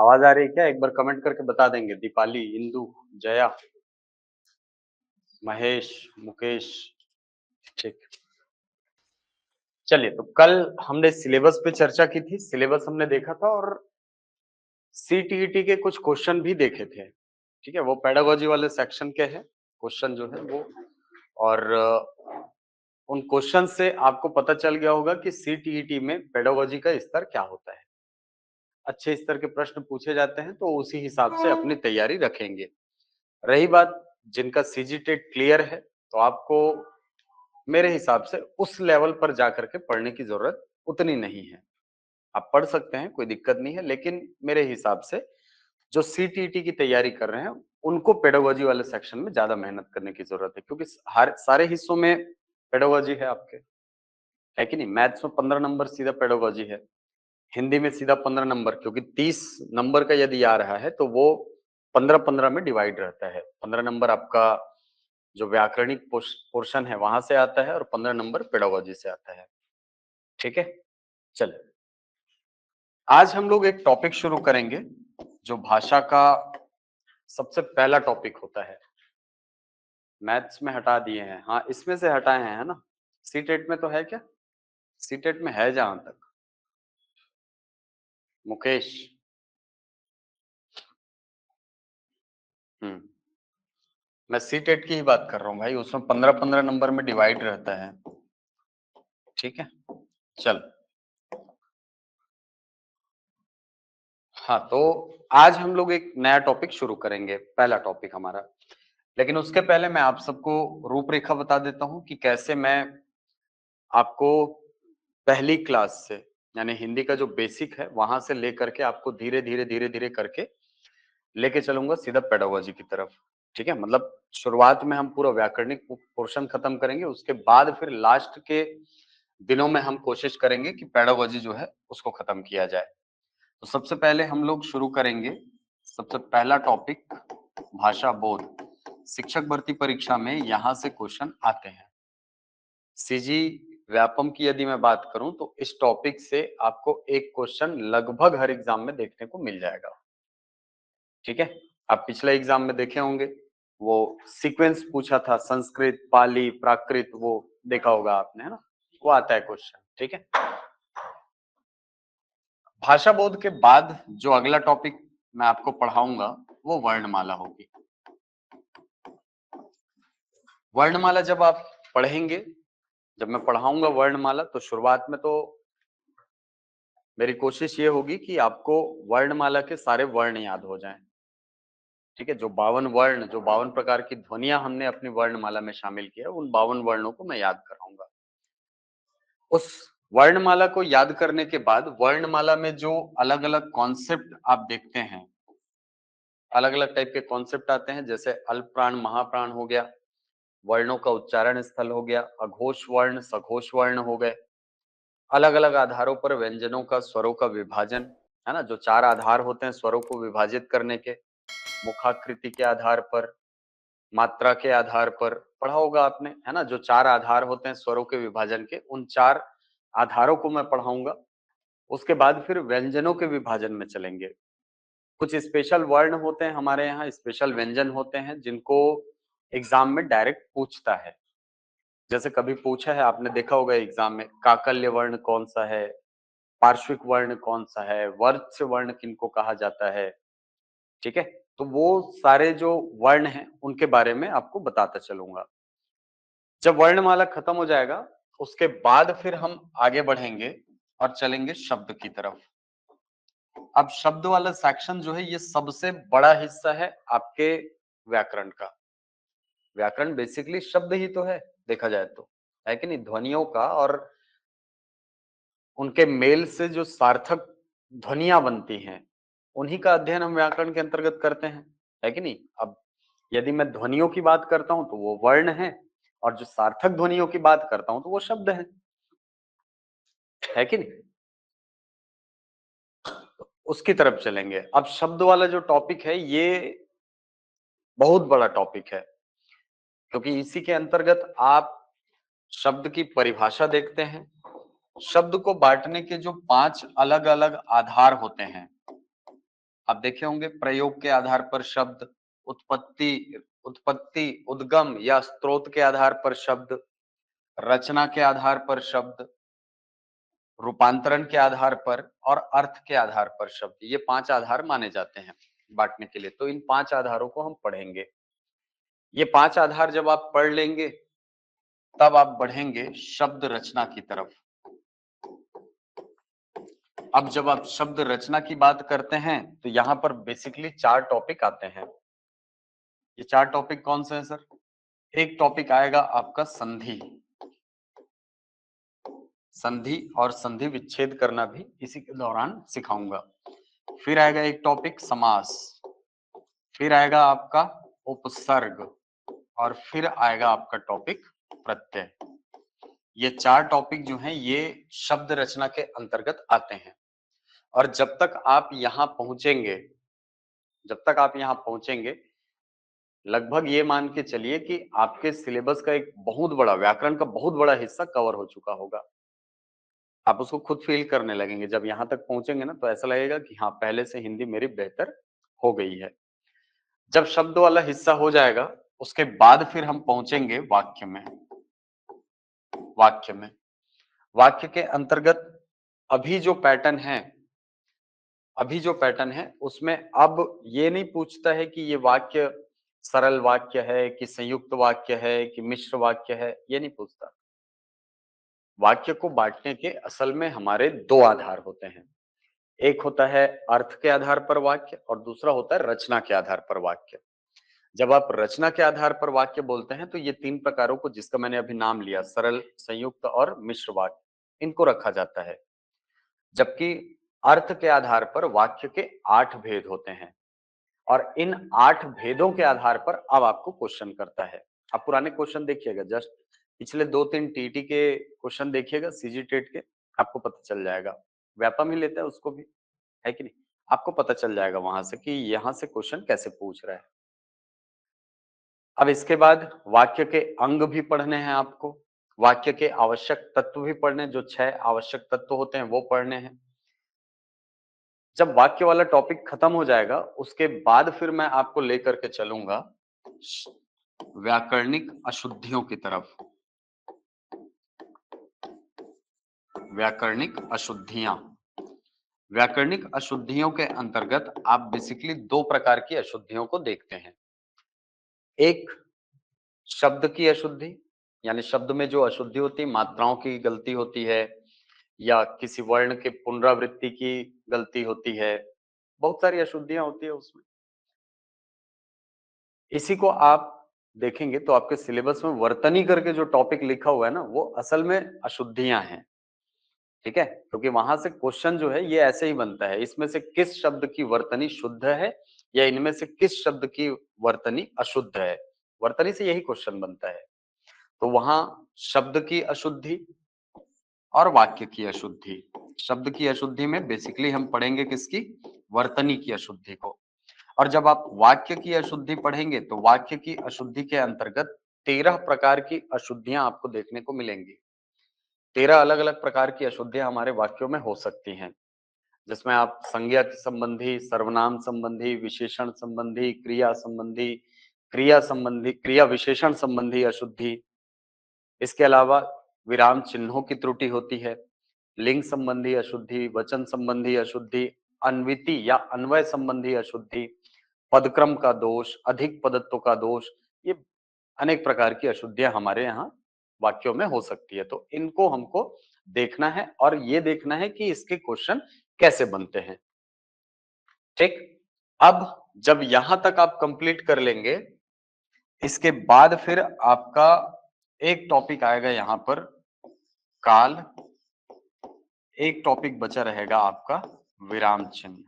आवाज आ रही है क्या? एक बार कमेंट करके बता देंगे। दीपाली, इंदु, जया, महेश, मुकेश। ठीक। चलिए, तो कल हमने सिलेबस पे चर्चा की थी। सिलेबस हमने देखा था और सीटीईटी के कुछ क्वेश्चन भी देखे थे। ठीक है, वो पेडागोजी वाले सेक्शन के हैं क्वेश्चन जो है वो। और उन क्वेश्चन से आपको पता चल गया होगा कि सीटीईटी में पेडागोजी का स्तर क्या होता है। अच्छे स्तर के प्रश्न पूछे जाते हैं तो उसी हिसाब से अपनी तैयारी रखेंगे। रही बात जिनका सीजीटेट क्लियर है, तो आपको मेरे हिसाब से उस लेवल पर जाकर के पढ़ने की जरूरत उतनी नहीं है। आप पढ़ सकते हैं, कोई दिक्कत नहीं है, लेकिन मेरे हिसाब से जो सीटीईटी की तैयारी कर रहे हैं उनको पेडागोजी वाले सेक्शन में ज्यादा मेहनत करने की जरूरत है, क्योंकि हर सारे हिस्सों में पेडागोजी है आपके, है कि नहीं। मैथ्स में 15 नंबर सीधा पेडागोजी है, हिंदी में सीधा 15 नंबर, क्योंकि 30 नंबर का यदि आ रहा है तो वो 15-15 में डिवाइड रहता है। 15 नंबर आपका जो व्याकरणिक पोर्शन है वहां से आता है और 15 नंबर पेडागोजी से आता है। ठीक है, चलिए आज हम लोग एक टॉपिक शुरू करेंगे जो भाषा का सबसे पहला टॉपिक होता है। मैथ्स में हटा दिए हैं, हाँ इसमें से हटाए हैं, है ना। सीटेट में तो है क्या? सीटेट में है जहां तक। मुकेश। हम्म, मैं सीटेट की ही बात कर रहा हूँ भाई, उसमें 15-15 नंबर में डिवाइड रहता है। ठीक है, चल। हाँ, तो आज हम लोग एक नया टॉपिक शुरू करेंगे, पहला टॉपिक हमारा। लेकिन उसके पहले मैं आप सबको रूपरेखा बता देता हूँ कि कैसे मैं आपको पहली क्लास से, यानी हिंदी का जो बेसिक है वहां से लेकर के आपको धीरे धीरे धीरे धीरे करके लेके चलूंगा सीधा पेडागोजी की तरफ। ठीक है, मतलब शुरुआत में हम पूरा व्याकरणिक पोर्शन खत्म करेंगे, उसके बाद फिर लास्ट के दिनों में हम कोशिश करेंगे कि पेडागोजी जो है उसको खत्म किया जाए। तो सबसे पहले हम लोग शुरू करेंगे, सबसे पहला टॉपिक भाषा बोध। शिक्षक भर्ती परीक्षा में यहाँ से क्वेश्चन आते हैं। सीजी व्यापम की यदि मैं बात करूं तो इस टॉपिक से आपको एक क्वेश्चन लगभग हर एग्जाम में देखने को मिल जाएगा। ठीक है, आप पिछले एग्जाम में देखे होंगे, वो सीक्वेंस पूछा था, संस्कृत, पाली, प्राकृत, वो देखा होगा आपने, है ना। वो आता है क्वेश्चन। ठीक है, भाषा बोध के बाद जो अगला टॉपिक मैं आपको पढ़ाऊंगा वो वर्णमाला होगी। वर्णमाला जब आप पढ़ेंगे, जब मैं पढ़ाऊंगा वर्णमाला, तो शुरुआत में तो मेरी कोशिश ये होगी कि आपको वर्णमाला के सारे वर्ण याद हो जाएं। ठीक है, जो 52 वर्ण, जो 52 प्रकार की ध्वनियां हमने अपनी वर्णमाला में शामिल किया, उन 52 वर्णों को मैं याद कराऊंगा। उस वर्णमाला को याद करने के बाद वर्णमाला में जो अलग अलग कॉन्सेप्ट आप देखते हैं, अलग अलग टाइप के कॉन्सेप्ट आते हैं, जैसे अल्प प्राण, महाप्राण हो गया, वर्णों का उच्चारण स्थल हो गया, अघोष वर्ण, सघोष वर्ण हो गए, अलग अलग आधारों पर व्यंजनों का, स्वरों का विभाजन, है ना। जो 4 आधार होते हैं स्वरों को विभाजित करने के, मुखाकृति के आधार पर, मात्रा के आधार पर, पढ़ा होगा आपने, है ना। जो 4 आधार होते हैं स्वरों के विभाजन के, उन 4 आधारों को मैं पढ़ाऊंगा। उसके बाद फिर व्यंजनों के विभाजन में चलेंगे। कुछ स्पेशल वर्ण होते हैं हमारे यहाँ, स्पेशल व्यंजन होते हैं जिनको एग्जाम में डायरेक्ट पूछता है। जैसे कभी पूछा है, आपने देखा होगा एग्जाम में, काकल्य वर्ण कौन सा है, पार्श्विक वर्ण कौन सा है, वर्ज्य वर्ण किनको कहा जाता है। ठीक है, तो वो सारे जो वर्ण हैं उनके बारे में आपको बताता चलूंगा। जब वर्णमाला खत्म हो जाएगा उसके बाद फिर हम आगे बढ़ेंगे और चलेंगे शब्द की तरफ। अब शब्द वाला सेक्शन जो है ये सबसे बड़ा हिस्सा है आपके व्याकरण का। व्याकरण बेसिकली शब्द ही तो है, देखा जाए तो, है कि नहीं। ध्वनियों का और उनके मेल से जो सार्थक ध्वनियां बनती हैं, उन्हीं का अध्ययन हम व्याकरण के अंतर्गत करते हैं, है कि नहीं। अब यदि मैं ध्वनियों की बात करता हूं तो वो वर्ण है, और जो सार्थक ध्वनियों की बात करता हूं तो वो शब्द है कि नहीं। उसकी तरफ चलेंगे। अब शब्द वाला जो टॉपिक है ये बहुत बड़ा टॉपिक है, क्योंकि इसी के अंतर्गत आप शब्द की परिभाषा देखते हैं। शब्द को बांटने के जो 5 अलग अलग आधार होते हैं, आप देखे होंगे प्रयोग के आधार पर शब्द, उत्पत्ति उत्पत्ति उद्गम या स्रोत के आधार पर शब्द, रचना के आधार पर शब्द, रूपांतरण के आधार पर और अर्थ के आधार पर शब्द। ये 5 आधार माने जाते हैं बांटने के लिए। तो इन 5 आधारों को हम पढ़ेंगे। ये 5 आधार जब आप पढ़ लेंगे तब आप बढ़ेंगे शब्द रचना की तरफ। अब जब आप शब्द रचना की बात करते हैं तो यहाँ पर बेसिकली 4 टॉपिक आते हैं। ये 4 टॉपिक कौन से हैं सर? एक टॉपिक आएगा आपका संधि, संधि और संधि विच्छेद करना भी इसी के दौरान सिखाऊंगा। फिर आएगा एक टॉपिक समास, फिर आएगा आपका उपसर्ग और फिर आएगा आपका टॉपिक प्रत्यय। ये 4 टॉपिक जो हैं ये शब्द रचना के अंतर्गत आते हैं। और जब तक आप यहाँ पहुंचेंगे लगभग ये मान के चलिए कि आपके सिलेबस का एक बहुत बड़ा व्याकरण का बहुत बड़ा हिस्सा कवर हो चुका होगा। आप उसको खुद फील करने लगेंगे। जब यहाँ तक पहुंचेंगे ना तो ऐसा लगेगा कि हाँ, पहले से हिंदी मेरी बेहतर हो गई है। जब शब्द वाला हिस्सा हो जाएगा उसके बाद फिर हम पहुंचेंगे वाक्य में। वाक्य के अंतर्गत अभी जो पैटर्न है उसमें अब ये नहीं पूछता है कि ये वाक्य सरल वाक्य है कि संयुक्त वाक्य है कि मिश्र वाक्य है, ये नहीं पूछता। वाक्य को बांटने के असल में हमारे 2 आधार होते हैं। एक होता है अर्थ के आधार पर वाक्य और दूसरा होता है रचना के आधार पर वाक्य। जब आप रचना के आधार पर वाक्य बोलते हैं तो ये 3 प्रकारों को, जिसका मैंने अभी नाम लिया, सरल, संयुक्त और मिश्र वाक्य, इनको रखा जाता है। जबकि अर्थ के आधार पर वाक्य के 8 भेद होते हैं और इन 8 भेदों के आधार पर अब आपको क्वेश्चन करता है। आप पुराने क्वेश्चन देखिएगा, जस्ट पिछले 2-3 टीटी के क्वेश्चन देखिएगा, सीजी टेट के, आपको पता चल जाएगा। व्यापम ही लेता है उसको भी, है कि नहीं? आपको पता चल जाएगा वहां से कि यहाँ से क्वेश्चन कैसे पूछ रहा है। अब इसके बाद वाक्य के अंग भी पढ़ने हैं आपको, वाक्य के आवश्यक तत्व भी पढ़ने, जो 6 आवश्यक तत्व होते हैं वो पढ़ने हैं। जब वाक्य वाला टॉपिक खत्म हो जाएगा उसके बाद फिर मैं आपको लेकर के चलूंगा व्याकरणिक अशुद्धियों की तरफ। व्याकरणिक अशुद्धियों के अंतर्गत आप बेसिकली 2 प्रकार की अशुद्धियों को देखते हैं। एक शब्द की अशुद्धि, यानी शब्द में जो अशुद्धि होती है, मात्राओं की गलती होती है या किसी वर्ण के पुनरावृत्ति की गलती होती है, बहुत सारी अशुद्धियां होती है उसमें। इसी को आप देखेंगे तो आपके सिलेबस में वर्तनी करके जो टॉपिक लिखा हुआ है ना, वो असल में अशुद्धियां हैं। ठीक है, क्योंकि वहां से क्वेश्चन जो है ये ऐसे ही बनता है, इसमें से किस शब्द की वर्तनी शुद्ध है या इनमें से किस शब्द की वर्तनी अशुद्ध है, वर्तनी से यही क्वेश्चन बनता है। तो वहां शब्द की अशुद्धि और वाक्य की अशुद्धि, शब्द की अशुद्धि में बेसिकली हम पढ़ेंगे किसकी? वर्तनी की अशुद्धि को। और जब आप वाक्य की अशुद्धि पढ़ेंगे तो वाक्य की अशुद्धि के अंतर्गत 13 प्रकार की अशुद्धियां आपको देखने को मिलेंगी। 13 अलग अलग प्रकार की अशुद्धियां हमारे वाक्यों में हो सकती हैं, जिसमें आप संज्ञा संबंधी, सर्वनाम संबंधी, विशेषण संबंधी, क्रिया विशेषण संबंधी अशुद्धि, इसके अलावा विराम चिन्हों की त्रुटि होती है, लिंग संबंधी अशुद्धि, वचन संबंधी अशुद्धि, अन्विति या अन्वय संबंधी अशुद्धि, पदक्रम का दोष, अधिक पदत्व का दोष, ये अनेक प्रकार की अशुद्धियां हमारे यहाँ वाक्यों में हो सकती है। तो इनको हमको देखना है और ये देखना है कि इसके क्वेश्चन कैसे बनते हैं। ठीक, अब जब यहां तक आप कंप्लीट कर लेंगे, इसके बाद फिर आपका एक टॉपिक आएगा यहां पर काल, एक टॉपिक बचा रहेगा आपका विराम चिन्ह।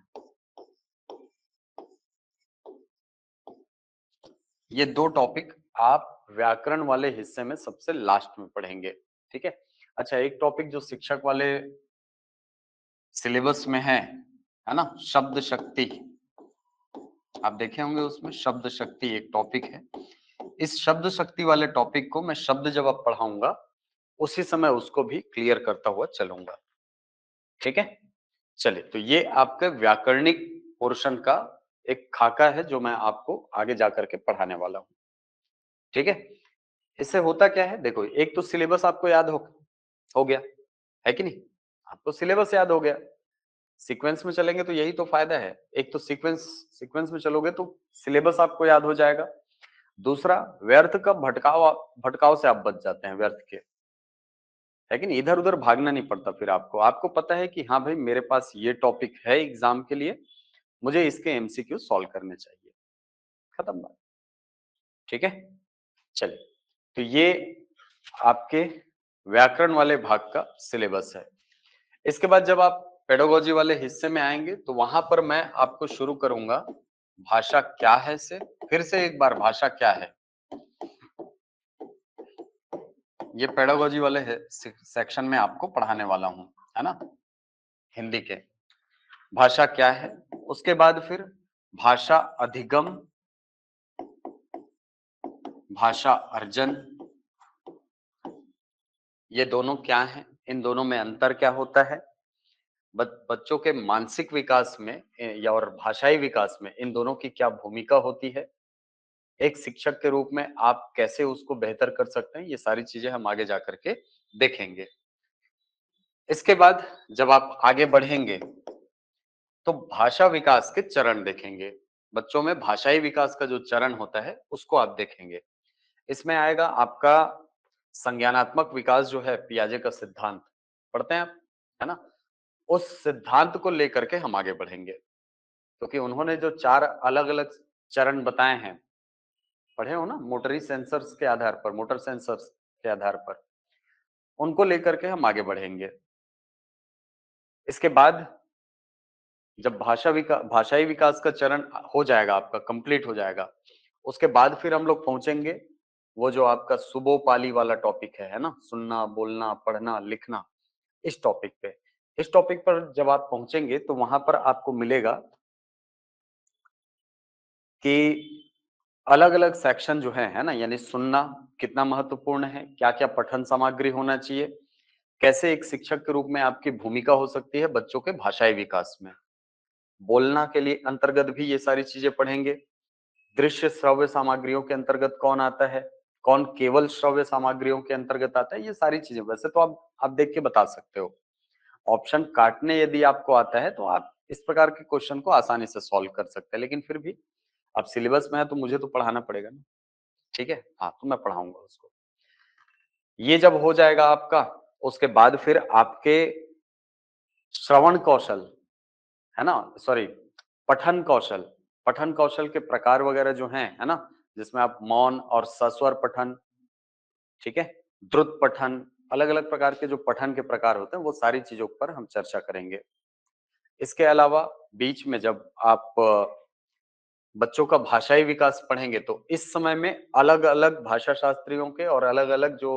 ये 2 टॉपिक आप व्याकरण वाले हिस्से में सबसे लास्ट में पढ़ेंगे। ठीक है, अच्छा, एक टॉपिक जो शिक्षक वाले सिलेबस में है ना, शब्द शक्ति, आप देखे होंगे उसमें शब्द शक्ति एक टॉपिक है। इस शब्द शक्ति वाले टॉपिक को मैं शब्द जब आप पढ़ाऊंगा उसी समय उसको भी क्लियर करता हुआ चलूंगा। ठीक है, चलिए, तो ये आपके व्याकरणिक पोर्शन का एक खाका है जो मैं आपको आगे जाकर के पढ़ाने वाला हूँ। ठीक है, इससे होता क्या है, देखो एक तो सिलेबस आपको याद हो गया है कि नहीं, आपको सिलेबस याद हो गया। सीक्वेंस में चलेंगे तो यही तो फायदा है, एक तो सीक्वेंस सीक्वेंस में चलोगे तो सिलेबस आपको याद हो जाएगा। दूसरा, व्यर्थ का भटकाव भटकाव से आप बच जाते हैं, व्यर्थ के, है कि नहीं, इधर उधर भागना नहीं पड़ता। फिर आपको आपको पता है कि हाँ भाई मेरे पास ये टॉपिक है एग्जाम के लिए, मुझे इसके एमसीक्यू सॉल्व करने चाहिए, खत्म बात। ठीक है, चलिए, तो ये आपके व्याकरण वाले भाग का सिलेबस है। इसके बाद जब आप पेडागोजी वाले हिस्से में आएंगे तो वहां पर मैं आपको शुरू करूंगा भाषा क्या है से। फिर से एक बार, भाषा क्या है, ये पेडागोजी वाले सेक्शन में आपको पढ़ाने वाला हूं, है ना, हिंदी के। भाषा क्या है, उसके बाद फिर भाषा अधिगम, भाषा अर्जन, ये दोनों क्या हैं, इन दोनों में अंतर क्या होता है, बच्चों के मानसिक विकास में या और भाषाई विकास में इन दोनों की क्या भूमिका होती है, एक शिक्षक के रूप में आप कैसे उसको बेहतर कर सकते हैं, ये सारी चीजें हम आगे जाकर के देखेंगे। इसके बाद जब आप आगे बढ़ेंगे तो भाषा विकास के चरण देखेंगे, बच्चों में भाषाई विकास का जो चरण होता है उसको आप देखेंगे। इसमें आएगा आपका संज्ञानात्मक विकास जो है, पियाजे का सिद्धांत पढ़ते हैं आप, है ना, उस सिद्धांत को लेकर के हम आगे बढ़ेंगे, क्योंकि उन्होंने जो 4 अलग-अलग चरण बताए हैं, पढ़े हो ना, मोटरी सेंसर्स के आधार पर, मोटर सेंसर्स के आधार पर, उनको लेकर के हम आगे बढ़ेंगे। इसके बाद जब भाषाई विकास का चरण हो जाएगा, आपका कंप्लीट हो जाएगा, उसके बाद फिर हम लोग पहुंचेंगे वो जो आपका सुबोपाली वाला टॉपिक है ना, सुनना, बोलना, पढ़ना, लिखना, इस टॉपिक पे। इस टॉपिक पर जब आप पहुंचेंगे तो वहां पर आपको मिलेगा कि अलग-अलग सेक्शन जो है ना, यानी सुनना कितना महत्वपूर्ण है, क्या-क्या पठन सामग्री होना चाहिए, कैसे एक शिक्षक के रूप में आपकी भूमिका हो सकती है बच्चों के भाषाई विकास में। बोलना के लिए अंतर्गत भी ये सारी चीजें पढ़ेंगे। दृश्य श्रव्य सामग्रियों के अंतर्गत कौन आता है, कौन केवल श्रव्य सामग्रियों के अंतर्गत आता है, ये सारी चीजें वैसे तो आप देख के बता सकते हो। ऑप्शन काटने यदि आपको आता है तो आप इस प्रकार के क्वेश्चन को आसानी से सॉल्व कर सकते हैं, लेकिन फिर भी अब सिलेबस में है तो मुझे तो पढ़ाना पड़ेगा ना। ठीक है, हाँ, तो मैं पढ़ाऊंगा उसको। ये जब हो जाएगा आपका, उसके बाद फिर आपके श्रवण कौशल, है ना, सॉरी, पठन कौशल, पठन कौशल के प्रकार वगैरह जो हैं, है ना, जिसमें आप मौन और सस्वर पठन, ठीक है, द्रुत पठन, अलग-अलग प्रकार के जो पठन के प्रकार होते हैं वो सारी चीजों पर हम चर्चा करेंगे। इसके अलावा बीच में जब आप बच्चों का भाषाई विकास पढ़ेंगे तो इस समय में अलग-अलग भाषा शास्त्रियों के और अलग-अलग जो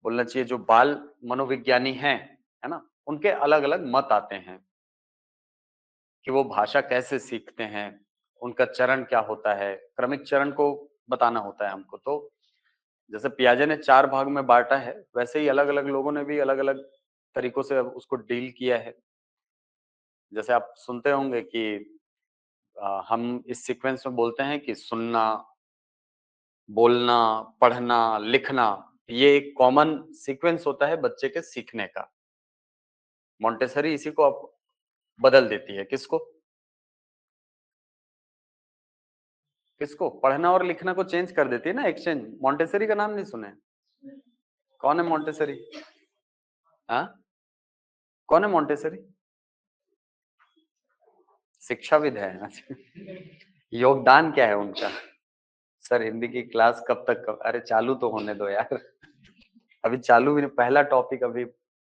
बोलना चाहिए जो बाल मनोविज्ञानी हैं, है ना, उनके अलग-अलग मत आते हैं कि वो भाषा कैसे सीखते हैं, उनका चरण क्या होता है, क्रमिक चरण को बताना होता है हमको। तो जैसे पियाजे ने 4 भाग में बाँटा है, वैसे ही अलग-अलग लोगों ने भी अलग-अलग तरीकों से उसको डील किया है। जैसे आप सुनते होंगे कि हम इस सीक्वेंस में बोलते हैं कि सुनना, बोलना, पढ़ना, लिखना, ये एक कॉमन सीक्वेंस होता है बच्चे के सीखने का। मोंटेसरी इसी को अब बदल देती है, किसको? किसको? पढ़ना और लिखना को चेंज कर देती है ना, एक्सचेंज। मोंटेसरी का नाम नहीं सुने? कौन है मोंटेसरी? हाँ? कौन है मोंटेसरी? शिक्षाविद है। अच्छा। योगदान क्या है उनका? सर हिंदी की क्लास अरे चालू तो होने दो यार। अभी चालू भी नहीं, पहला टॉपिक अभी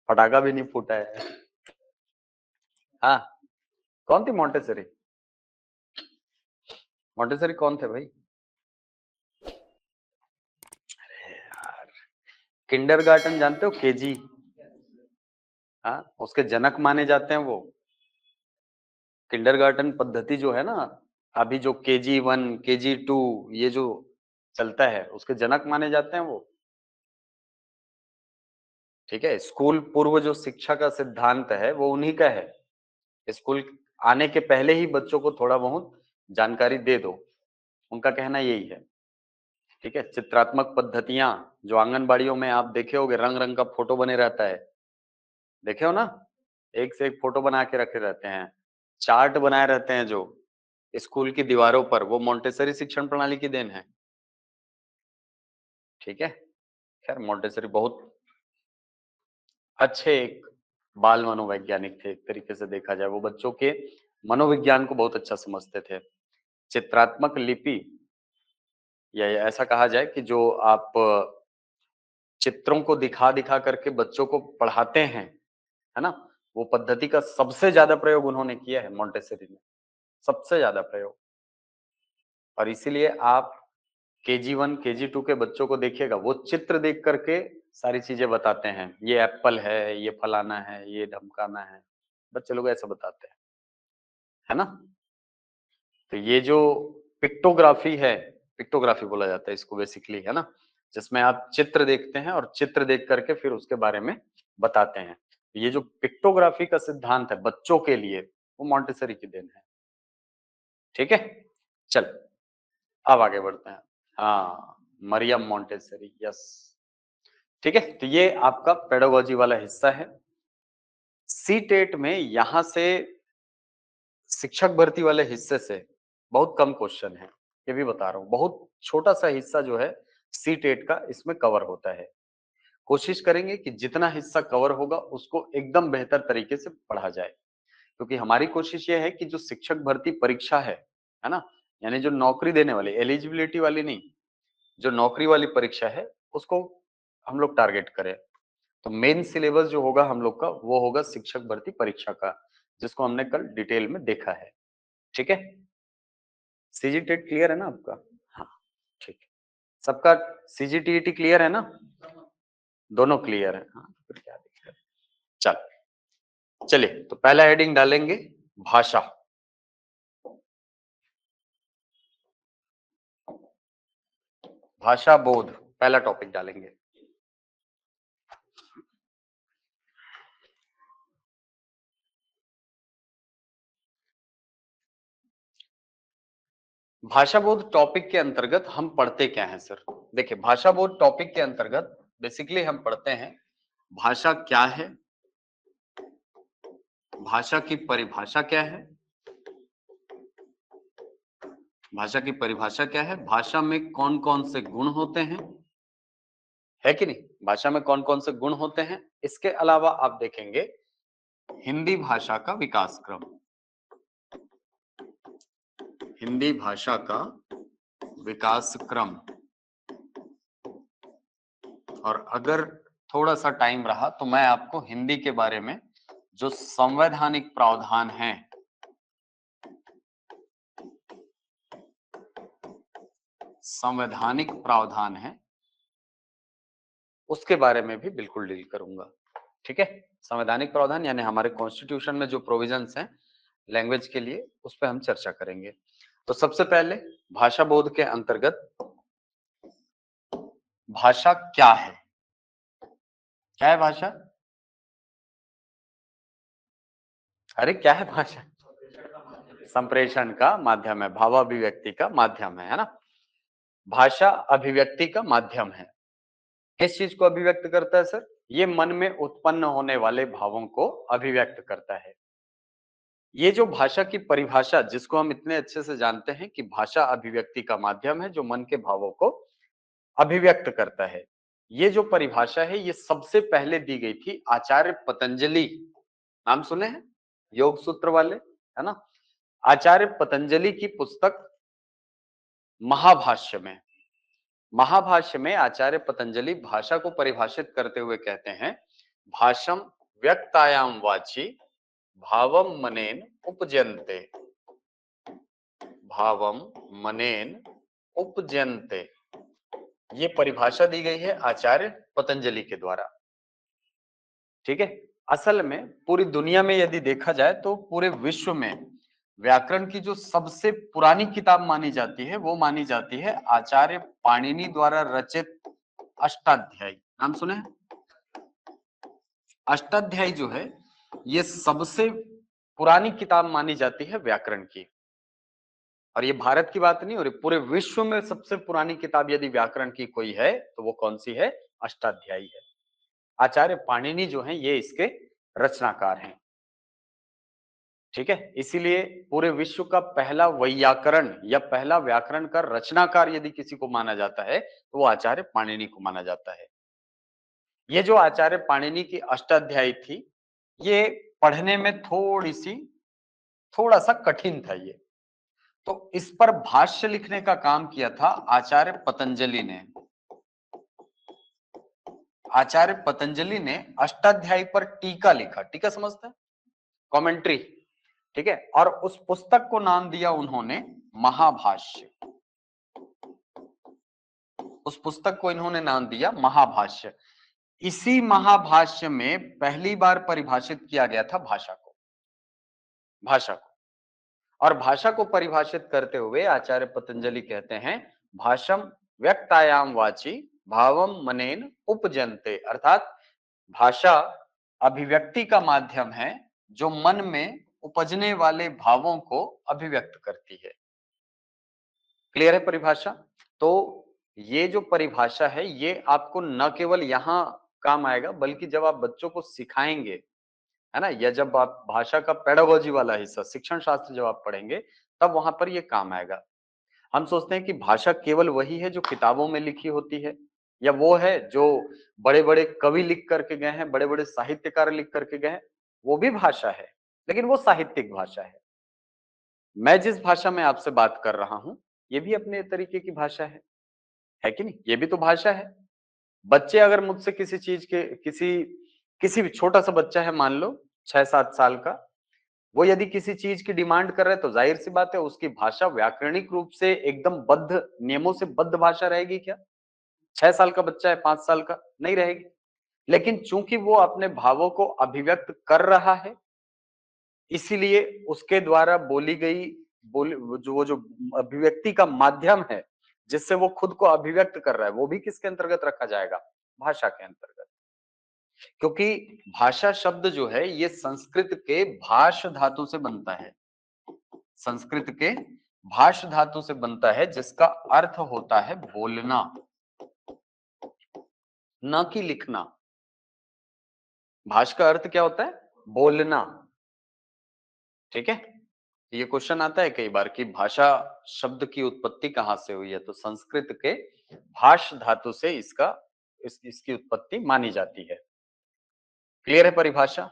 पटाखा भी नहीं फूटा है। हाँ, कौन थी मोंटेसरी? मोंटेसरी कौन थे भाई? यार, किंडरगार्टन जानते हो, केजी? हाँ, उसके जनक माने जाते हैं वो। किंडरगार्टन पद्धति जो है ना, अभी जो KG1 KG2 ये जो चलता है, उसके जनक माने जाते हैं वो। ठीक है, स्कूल पूर्व जो शिक्षा का सिद्धांत है वो उन्हीं का है। स्कूल आने के पहले ही बच्चों को थोड़ा बहुत जानकारी दे दो, उनका कहना यही है। ठीक है, चित्रात्मक पद्धतियां जो आंगनबाड़ियों में आप देखे होगे, रंग रंग का फोटो बने रहता है, देखे हो ना, एक से एक फोटो बना के रखे रहते हैं, चार्ट बनाए रहते हैं जो स्कूल की दीवारों पर, वो मोंटेसरी शिक्षण प्रणाली की देन है। ठीक है, खैर मोंटेसरी बहुत अच्छे एक बाल मनोवैज्ञानिक थे, एक तरीके से देखा जाए वो बच्चों के मनोविज्ञान को बहुत अच्छा समझते थे। चित्रात्मक लिपि, या ऐसा कहा जाए कि जो आप चित्रों को दिखा दिखा करके बच्चों को पढ़ाते हैं, है ना, वो पद्धति का सबसे ज्यादा प्रयोग उन्होंने किया है मोंटेसरी में, सबसे ज्यादा प्रयोग। और इसीलिए आप KG1 KG2 के बच्चों को देखिएगा, वो चित्र देख करके सारी चीजें बताते हैं, ये एप्पल है, ये फलाना है, ये ढमकाना है, बच्चे लोग ऐसा बताते हैं, है ना। तो ये जो पिक्टोग्राफी है, पिक्टोग्राफी बोला जाता है इसको बेसिकली, है ना, जिसमें आप चित्र देखते हैं और चित्र देख करके फिर उसके बारे में बताते हैं। ये जो पिक्टोग्राफी का सिद्धांत है बच्चों के लिए, वो मॉन्टेसरी की देन है। ठीक है, चल अब आगे बढ़ते हैं। हाँ, मरियम मॉन्टेसरी, यस। ठीक है, तो ये आपका पेडागोजी वाला हिस्सा है। सी टेट में यहां से शिक्षक भर्ती वाले हिस्से से बहुत कम क्वेश्चन है, ये भी बता रहा हूँ, बहुत छोटा सा हिस्सा जो है सी टेट का इसमें कवर होता है। कोशिश करेंगे कि जितना हिस्सा कवर होगा उसको एकदम बेहतर तरीके से पढ़ा जाए, क्योंकि हमारी कोशिश ये है कि जो शिक्षक भर्ती परीक्षा है ना, यानी जो नौकरी देने वाली, एलिजिबिलिटी वाली नहीं, जो नौकरी वाली परीक्षा है उसको हम लोग टारगेट करें। तो मेन सिलेबस जो होगा हम लोग का, वो होगा शिक्षक भर्ती परीक्षा का, जिसको हमने कल डिटेल में देखा है। ठीक है, सीजीटेट क्लियर है ना आपका? हाँ, ठीक है, सबका सीजीटीईटी क्लियर है ना? दोनों क्लियर है, हाँ, तो फिर क्या दिक्कत। चल चलिए, तो पहला हेडिंग डालेंगे भाषा। भाषा बोध पहला टॉपिक डालेंगे। भाषा बोध टॉपिक के अंतर्गत हम पढ़ते क्या है सर? देखिए, भाषा बोध टॉपिक के अंतर्गत बेसिकली हम पढ़ते हैं भाषा क्या है, भाषा की परिभाषा क्या है, भाषा की परिभाषा क्या है, भाषा में कौन कौन से गुण होते हैं, है कि नहीं, भाषा में कौन कौन से गुण होते हैं। इसके अलावा आप देखेंगे हिंदी भाषा का विकास क्रम, हिंदी भाषा का विकास क्रम, और अगर थोड़ा सा टाइम रहा तो मैं आपको हिंदी के बारे में जो संवैधानिक प्रावधान हैं, संवैधानिक प्रावधान है, उसके बारे में भी बिल्कुल डील करूंगा। ठीक है, संवैधानिक प्रावधान यानी हमारे कॉन्स्टिट्यूशन में जो प्रोविजंस हैं लैंग्वेज के लिए, उस पर हम चर्चा करेंगे। तो सबसे पहले भाषा बोध के अंतर्गत भाषा क्या है? क्या है भाषा? अरे क्या है भाषा? संप्रेषण का माध्यम है, भावाभिव्यक्ति का माध्यम है ना। भाषा अभिव्यक्ति का माध्यम है। किस चीज को अभिव्यक्त करता है सर? ये मन में उत्पन्न होने वाले भावों को अभिव्यक्त करता है। ये जो भाषा की परिभाषा, जिसको हम इतने अच्छे से जानते हैं कि भाषा अभिव्यक्ति का माध्यम है जो मन के भावों को अभिव्यक्त करता है, ये जो परिभाषा है ये सबसे पहले दी गई थी आचार्य पतंजलि, नाम सुने हैं, योग सूत्र वाले, है ना। आचार्य पतंजलि की पुस्तक महाभाष्य में, महाभाष्य में आचार्य पतंजलि भाषा को परिभाषित करते हुए कहते हैं, भाषम व्यक्तायाम वाची भावम मनेन उपजन्ते, भावम मनेन उपजन्ते, ये परिभाषा दी गई है आचार्य पतंजलि के द्वारा। ठीक है, असल में पूरी दुनिया में यदि देखा जाए तो पूरे विश्व में व्याकरण की जो सबसे पुरानी किताब मानी जाती है वो मानी जाती है आचार्य पाणिनि द्वारा रचित अष्टाध्यायी, नाम सुने हैं? अष्टाध्यायी जो है ये सबसे पुरानी किताब मानी जाती है व्याकरण की। और ये भारत की बात नहीं हो रही, पूरे विश्व में सबसे पुरानी किताब यदि व्याकरण की कोई है तो वो कौन सी है? अष्टाध्यायी है। आचार्य पाणिनि जो है ये इसके रचनाकार हैं। ठीक है, इसीलिए पूरे विश्व का पहला वैयाकरण या पहला व्याकरण का रचनाकार यदि किसी को माना जाता है तो वो आचार्य पाणिनि को माना जाता है। ये जो आचार्य पाणिनि की अष्टाध्यायी थी, ये पढ़ने में थोड़ा सा कठिन था ये। तो इस पर भाष्य लिखने का काम किया था आचार्य पतंजलि ने। आचार्य पतंजलि ने अष्टाध्यायी पर टीका लिखा। टीका समझते हैं? कमेंट्री। ठीक है, और उस पुस्तक को नाम दिया उन्होंने महाभाष्य। उस पुस्तक को इन्होंने नाम दिया महाभाष्य। इसी महाभाष्य में पहली बार परिभाषित किया गया था भाषा को। और भाषा को परिभाषित करते हुए आचार्य पतंजलि कहते हैं भाषम व्यक्तायाम वाची भावम मनेन उपजनते, अर्थात भाषा अभिव्यक्ति का माध्यम है जो मन में उपजने वाले भावों को अभिव्यक्त करती है। क्लियर है परिभाषा? तो ये जो परिभाषा है ये आपको न केवल यहां काम आएगा बल्कि जब आप बच्चों को सिखाएंगे, है ना, या जब आप भाषा का पेडागोजी वाला हिस्सा शिक्षण शास्त्र जब आप पढ़ेंगे तब वहां पर ये काम आएगा। हम सोचते हैं कि भाषा केवल वही है जो किताबों में लिखी होती है, या वो है जो बड़े बड़े कवि लिख करके गए हैं, बड़े बड़े साहित्यकार लिख करके गए हैं, वो भी भाषा है लेकिन वो साहित्यिक भाषा है। मैं जिस भाषा में आपसे बात कर रहा हूं ये भी अपने तरीके की भाषा है कि नहीं? ये भी तो भाषा है। बच्चे अगर मुझसे किसी चीज के किसी भी छोटा सा बच्चा है, मान लो 6-7 साल का, वो यदि किसी चीज की डिमांड कर रहा है तो जाहिर सी बात है उसकी भाषा व्याकरणिक रूप से एकदम बद्ध नियमों से बद्ध भाषा रहेगी क्या? 6 साल का बच्चा है, 5 साल का, नहीं रहेगी। लेकिन चूंकि वो अपने भावों को अभिव्यक्त कर रहा है, इसीलिए उसके द्वारा बोली गई बोली जो अभिव्यक्ति का माध्यम है जिससे वो खुद को अभिव्यक्त कर रहा है, वो भी किसके अंतर्गत रखा जाएगा? भाषा के अंतर्गत। क्योंकि भाषा शब्द जो है ये संस्कृत के भाष धातु से बनता है। संस्कृत के भाष धातु से बनता है जिसका अर्थ होता है बोलना, न कि लिखना। भाष का अर्थ क्या होता है? बोलना। ठीक है, ये क्वेश्चन आता है कई बार कि भाषा शब्द की उत्पत्ति कहां से हुई है, तो संस्कृत के भाष धातु से इसकी उत्पत्ति मानी जाती है। क्लियर है परिभाषा?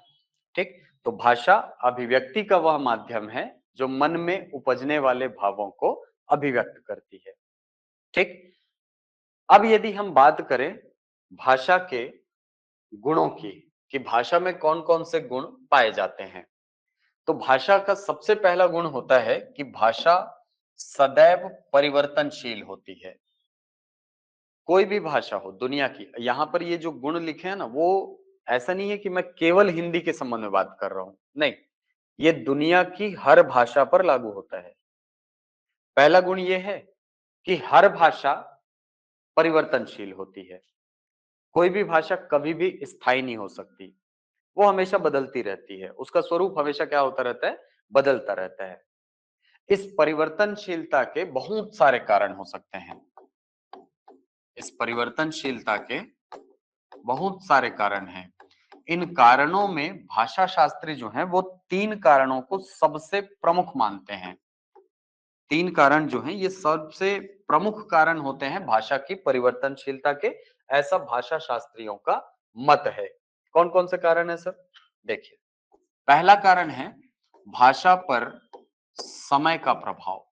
ठीक, तो भाषा अभिव्यक्ति का वह माध्यम है जो मन में उपजने वाले भावों को अभिव्यक्त करती है। ठीक, अब यदि हम बात करें भाषा के गुणों की कि भाषा में कौन कौन से गुण पाए जाते हैं, तो भाषा का सबसे पहला गुण होता है कि भाषा सदैव परिवर्तनशील होती है। कोई भी भाषा हो दुनिया की, यहाँ पर ये जो गुण लिखे हैं ना, वो ऐसा नहीं है कि मैं केवल हिंदी के संबंध में बात कर रहा हूं, नहीं, ये दुनिया की हर भाषा पर लागू होता है। पहला गुण ये है कि हर भाषा परिवर्तनशील होती है। कोई भी भाषा कभी भी स्थायी नहीं हो सकती, वो हमेशा बदलती रहती है, उसका स्वरूप हमेशा क्या होता रहता है? बदलता रहता है। इस परिवर्तनशीलता के बहुत सारे कारण हो सकते हैं। इस परिवर्तनशीलता के बहुत सारे कारण हैं। इन कारणों में भाषा शास्त्री जो हैं वो 3 कारणों को सबसे प्रमुख मानते हैं। 3 कारण जो हैं ये सबसे प्रमुख कारण होते हैं भाषा की परिवर्तनशीलता के, ऐसा भाषा शास्त्रियों का मत है। कौन कौन से कारण है सर? देखिए, पहला कारण है भाषा पर समय का प्रभाव।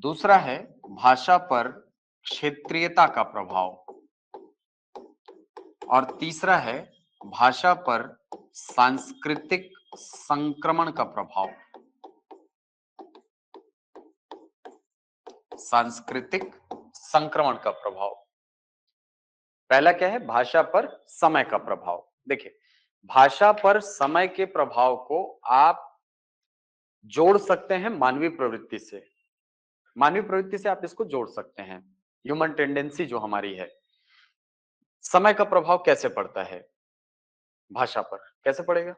दूसरा है भाषा पर क्षेत्रीयता का प्रभाव। और तीसरा है भाषा पर सांस्कृतिक संक्रमण का प्रभाव। सांस्कृतिक संक्रमण का प्रभाव। पहला क्या है? भाषा पर समय का प्रभाव। देखिए, भाषा पर समय के प्रभाव को आप जोड़ सकते हैं मानवीय प्रवृत्ति से। मानवीय प्रवृत्ति से आप इसको जोड़ सकते हैं। ह्यूमन टेंडेंसी जो हमारी है, समय का प्रभाव कैसे पड़ता है भाषा पर? कैसे पड़ेगा?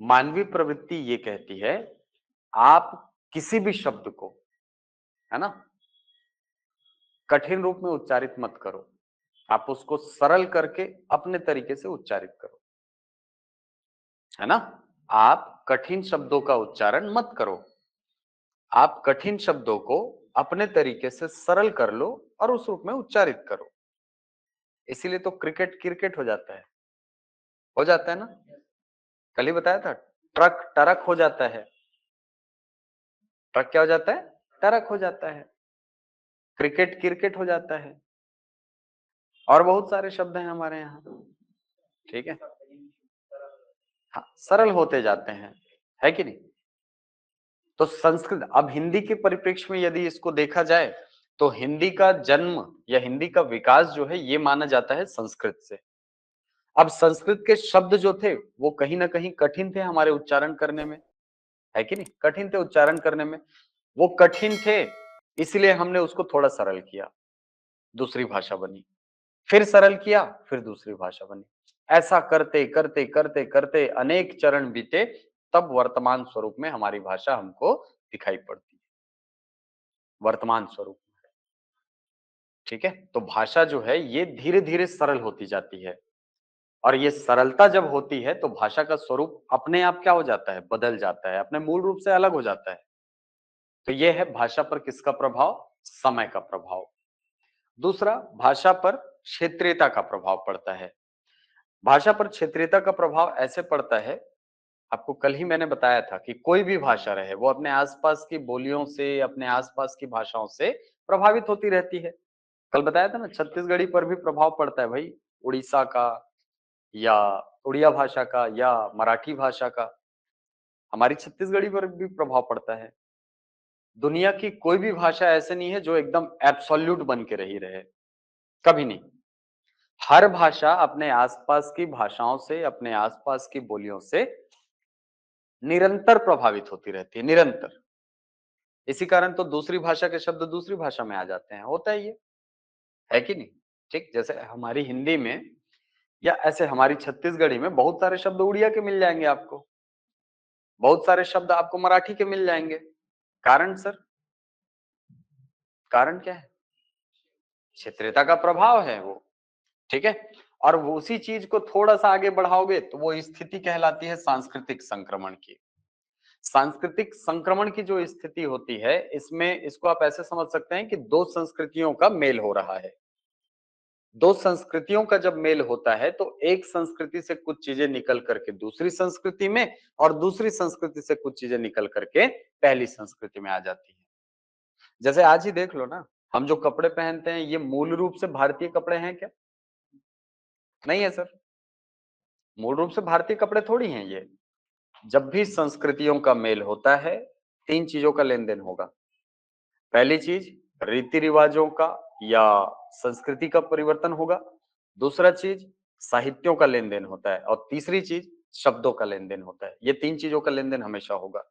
मानवीय प्रवृत्ति ये कहती है, आप किसी भी शब्द को, है ना, कठिन रूप में उच्चारित मत करो। आप उसको सरल करके अपने तरीके से उच्चारित करो, है ना? आप कठिन शब्दों का उच्चारण मत करो। आप कठिन शब्दों को अपने तरीके से सरल कर लो और उस रूप में उच्चारित करो। इसीलिए तो क्रिकेट क्रिकेट हो जाता है ना? कल ही बताया था, ट्रक टरक हो जाता है। ट्रक क्या हो जाता है? टरक हो जाता है। क्रिकेट क्रिकेट हो जाता है। और बहुत सारे शब्द हैं हमारे यहाँ, ठीक है? हाँ, सरल होते जाते हैं, है कि नहीं? तो संस्कृत, अब हिंदी के परिप्रेक्ष्य में यदि इसको देखा जाए, तो हिंदी का जन्म या हिंदी का विकास जो है ये माना जाता है संस्कृत से। अब संस्कृत के शब्द जो थे वो कहीं ना कहीं कठिन थे हमारे उच्चारण करने में, है कि नहीं? कठिन थे उच्चारण करने में। वो कठिन थे, इसलिए हमने उसको थोड़ा सरल किया, दूसरी भाषा बनी। फिर सरल किया, फिर दूसरी भाषा बनी। ऐसा करते करते करते करते अनेक चरण बीते, तब वर्तमान स्वरूप में हमारी भाषा हमको दिखाई पड़ती है, वर्तमान स्वरूप। ठीक है, तो भाषा जो है ये धीरे धीरे सरल होती जाती है, और ये सरलता जब होती है तो भाषा का स्वरूप अपने आप क्या हो जाता है? बदल जाता है, अपने मूल रूप से अलग हो जाता है। तो ये है भाषा पर किसका प्रभाव? समय का प्रभाव। दूसरा, भाषा पर क्षेत्रीयता का प्रभाव पड़ता है। भाषा पर क्षेत्रीयता का प्रभाव ऐसे पड़ता है, आपको कल ही मैंने बताया था कि कोई भी भाषा रहे वो अपने आसपास की बोलियों से, अपने आसपास की भाषाओं से प्रभावित होती रहती है। कल बताया था ना, छत्तीसगढ़ी पर भी प्रभाव पड़ता है भाई, उड़ीसा का या उड़िया भाषा का या मराठी भाषा का, हमारी छत्तीसगढ़ी पर भी प्रभाव पड़ता है। दुनिया की कोई भी भाषा ऐसे नहीं है जो एकदम एब्सोल्यूट बन के रही रहे, कभी नहीं। हर भाषा अपने आसपास की भाषाओं से, अपने आसपास की बोलियों से निरंतर प्रभावित होती रहती है, निरंतर। इसी कारण तो दूसरी भाषा के शब्द दूसरी भाषा में आ जाते हैं, होता है ये, है कि नहीं? ठीक, जैसे हमारी हिंदी में या ऐसे हमारी छत्तीसगढ़ी में बहुत सारे शब्द उड़िया के मिल जाएंगे आपको, बहुत सारे शब्द आपको मराठी के मिल जाएंगे। कारण सर, कारण क्या है? क्षेत्रीयता का प्रभाव है वो, ठीक है। और वो उसी चीज को थोड़ा सा आगे बढ़ाओगे तो वो स्थिति कहलाती है सांस्कृतिक संक्रमण की। सांस्कृतिक संक्रमण की जो स्थिति होती है, इसमें इसको आप ऐसे समझ सकते हैं कि दो संस्कृतियों का मेल हो रहा है। दो संस्कृतियों का जब मेल होता है तो एक संस्कृति से कुछ चीजें निकल करके दूसरी संस्कृति में, और दूसरी संस्कृति से कुछ चीजें निकल करके पहली संस्कृति में आ जाती है। जैसे आज ही देख लो ना, हम जो कपड़े पहनते हैं ये मूल रूप से भारतीय कपड़े हैं क्या? नहीं है सर, मूल रूप से भारतीय कपड़े थोड़ी हैं ये। जब भी संस्कृतियों का मेल होता है, तीन चीजों का लेन देन होगा। पहली चीज, रीति रिवाजों का या संस्कृति का परिवर्तन होगा। दूसरा चीज, साहित्यों का लेन देन होता है, और तीसरी चीज, शब्दों का लेन देन होता है। ये तीन चीजों का लेन देन हमेशा होगा।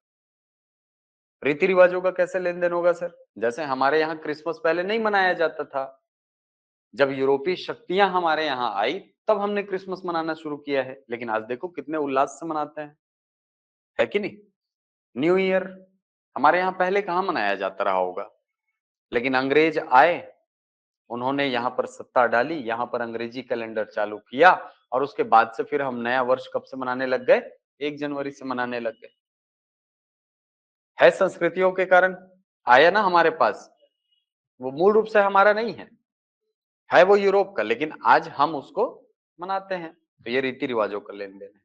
रीति रिवाजों का कैसे लेन देन होगा सर? जैसे हमारे यहाँ क्रिसमस पहले नहीं मनाया जाता था, जब यूरोपीय शक्तियां हमारे यहाँ आई तब हमने क्रिसमस मनाना शुरू किया है, लेकिन आज देखो कितने उल्लास से मनाते हैं, है कि नहीं? न्यू ईयर हमारे यहाँ पहले कहाँ मनाया जाता रहा होगा, लेकिन अंग्रेज आए, उन्होंने यहाँ पर सत्ता डाली, यहाँ पर अंग्रेजी कैलेंडर चालू किया, और उसके बाद से फिर हम नया वर्ष कब से मनाने लग गए? 1 जनवरी से मनाने लग गए। है संस्कृतियों के कारण आया ना हमारे पास, वो मूल रूप से हमारा नहीं है वो यूरोप का, लेकिन आज हम उसको मनाते हैं। तो ये रीति रिवाजों का लेन देन है।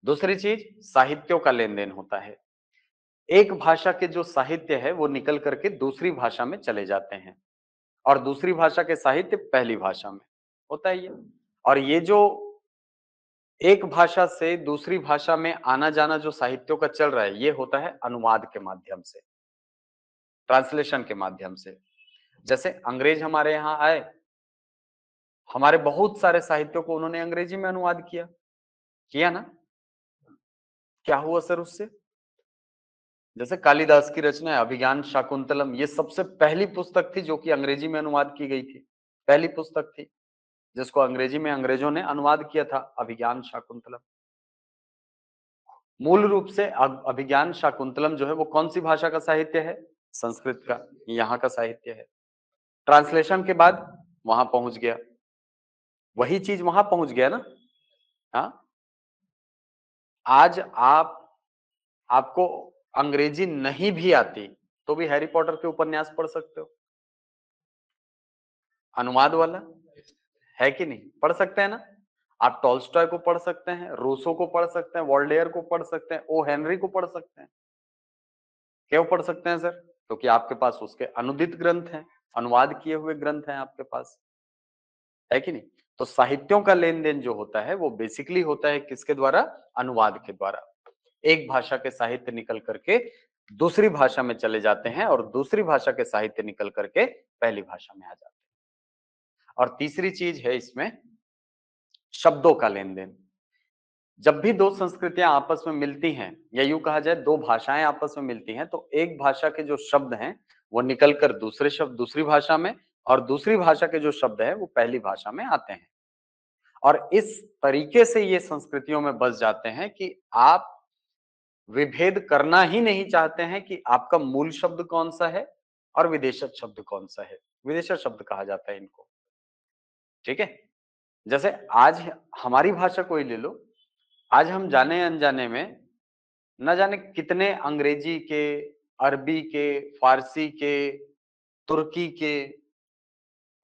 दूसरी चीज, साहित्यों का लेन देन होता है। एक भाषा के जो साहित्य है वो निकल करके दूसरी भाषा में चले जाते हैं, और दूसरी भाषा के साहित्य पहली भाषा में, होता है ये। और ये जो एक भाषा से दूसरी भाषा में आना जाना जो साहित्यों का चल रहा है, ये होता है अनुवाद के माध्यम से, ट्रांसलेशन के माध्यम से। जैसे अंग्रेज हमारे यहाँ आए, हमारे बहुत सारे साहित्यों को उन्होंने अंग्रेजी में अनुवाद किया, किया ना? क्या हुआ सर उससे? जैसे कालिदास की रचना है अभिज्ञान शाकुंतलम, ये सबसे पहली पुस्तक थी जो कि अंग्रेजी में अनुवाद की गई थी, पहली पुस्तक थी जिसको अंग्रेजी में अंग्रेजों ने अनुवाद किया था, अभिज्ञान शाकुंतलम। मूल रूप से अभिज्ञान शाकुंतलम जो है वो कौन सी भाषा का साहित्य है? संस्कृत का, यहाँ का साहित्य है। ट्रांसलेशन के बाद वहां पहुंच गया, वही चीज वहां पहुंच गया ना। हाँ, आज आपको अंग्रेजी नहीं भी आती तो भी हैरी पॉटर के उपन्यास पढ़ सकते हो, अनुवाद वाला, है कि नहीं? पढ़ सकते हैं ना। आप टॉल्स्टॉय को पढ़ सकते हैं, रूसो को पढ़ सकते हैं, वॉल्डेयर को पढ़ सकते हैं, ओ हेनरी को पढ़ सकते हैं। क्यों पढ़ सकते हैं सर? क्योंकि आपके पास उसके अनुदित ग्रंथ हैं, अनुवाद किए हुए ग्रंथ हैं आपके पास, है कि नहीं? तो साहित्यों का लेन देन जो होता है वो बेसिकली होता है किसके द्वारा? अनुवाद के द्वारा। एक भाषा के साहित्य निकल करके दूसरी भाषा में चले जाते हैं और दूसरी भाषा के साहित्य निकल करके पहली भाषा में आ जाते हैं। और तीसरी चीज है इसमें शब्दों का लेन देन। जब भी दो संस्कृतियां आपस में मिलती हैं, या यूं कहा जाए दो भाषाएं आपस में मिलती हैं, तो एक भाषा के जो शब्द हैं वो निकलकर दूसरे शब्द दूसरी भाषा में, और दूसरी भाषा के जो शब्द हैं वो पहली भाषा में आते हैं। और इस तरीके से ये संस्कृतियों में बस जाते हैं कि आप विभेद करना ही नहीं चाहते हैं कि आपका मूल शब्द कौन सा है और विदेशज शब्द कौन सा है। विदेशज शब्द कहा जाता है इनको, ठीक है। जैसे आज हमारी भाषा को ही ले लो, आज हम जाने अनजाने में न जाने कितने अंग्रेजी के, अरबी के, फारसी के, तुर्की के,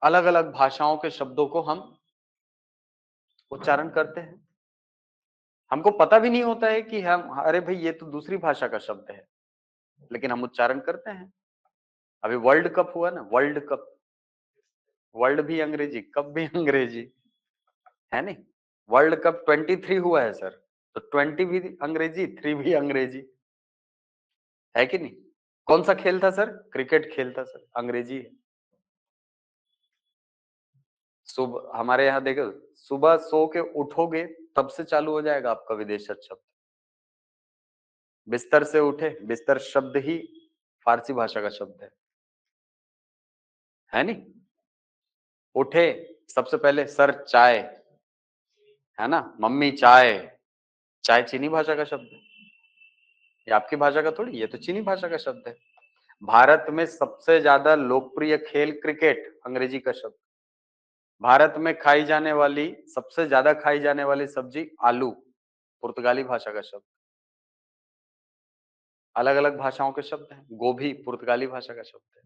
अलग अलग भाषाओं के शब्दों को हम उच्चारण करते हैं। हमको पता भी नहीं होता है कि हम, अरे भाई ये तो दूसरी भाषा का शब्द है, लेकिन हम उच्चारण करते हैं। अभी वर्ल्ड कप हुआ ना, वर्ल्ड कप, वर्ल्ड भी अंग्रेजी, कप भी अंग्रेजी, है नहीं? वर्ल्ड कप 23 हुआ है सर, तो 20 भी अंग्रेजी, 3 भी अंग्रेजी, है कि नहीं? कौन सा खेल था सर? क्रिकेट खेल था सर, अंग्रेजी है। सुबह हमारे यहाँ देखो, सुबह सो के उठोगे तब से चालू हो जाएगा आपका विदेशज शब्द। बिस्तर से उठे, बिस्तर शब्द ही फारसी भाषा का शब्द है नहीं? उठे, सबसे पहले सर चाय, है ना, मम्मी चाय, चाय चीनी भाषा का शब्द है, ये आपकी भाषा का थोड़ी, ये तो चीनी भाषा का शब्द है। भारत में सबसे ज्यादा लोकप्रिय खेल क्रिकेट, अंग्रेजी का शब्द। भारत में खाई जाने वाली, सबसे ज्यादा खाई जाने वाली सब्जी आलू, पुर्तगाली भाषा का शब्द। अलग अलग भाषाओं के शब्द हैं, गोभी पुर्तगाली भाषा का शब्द है।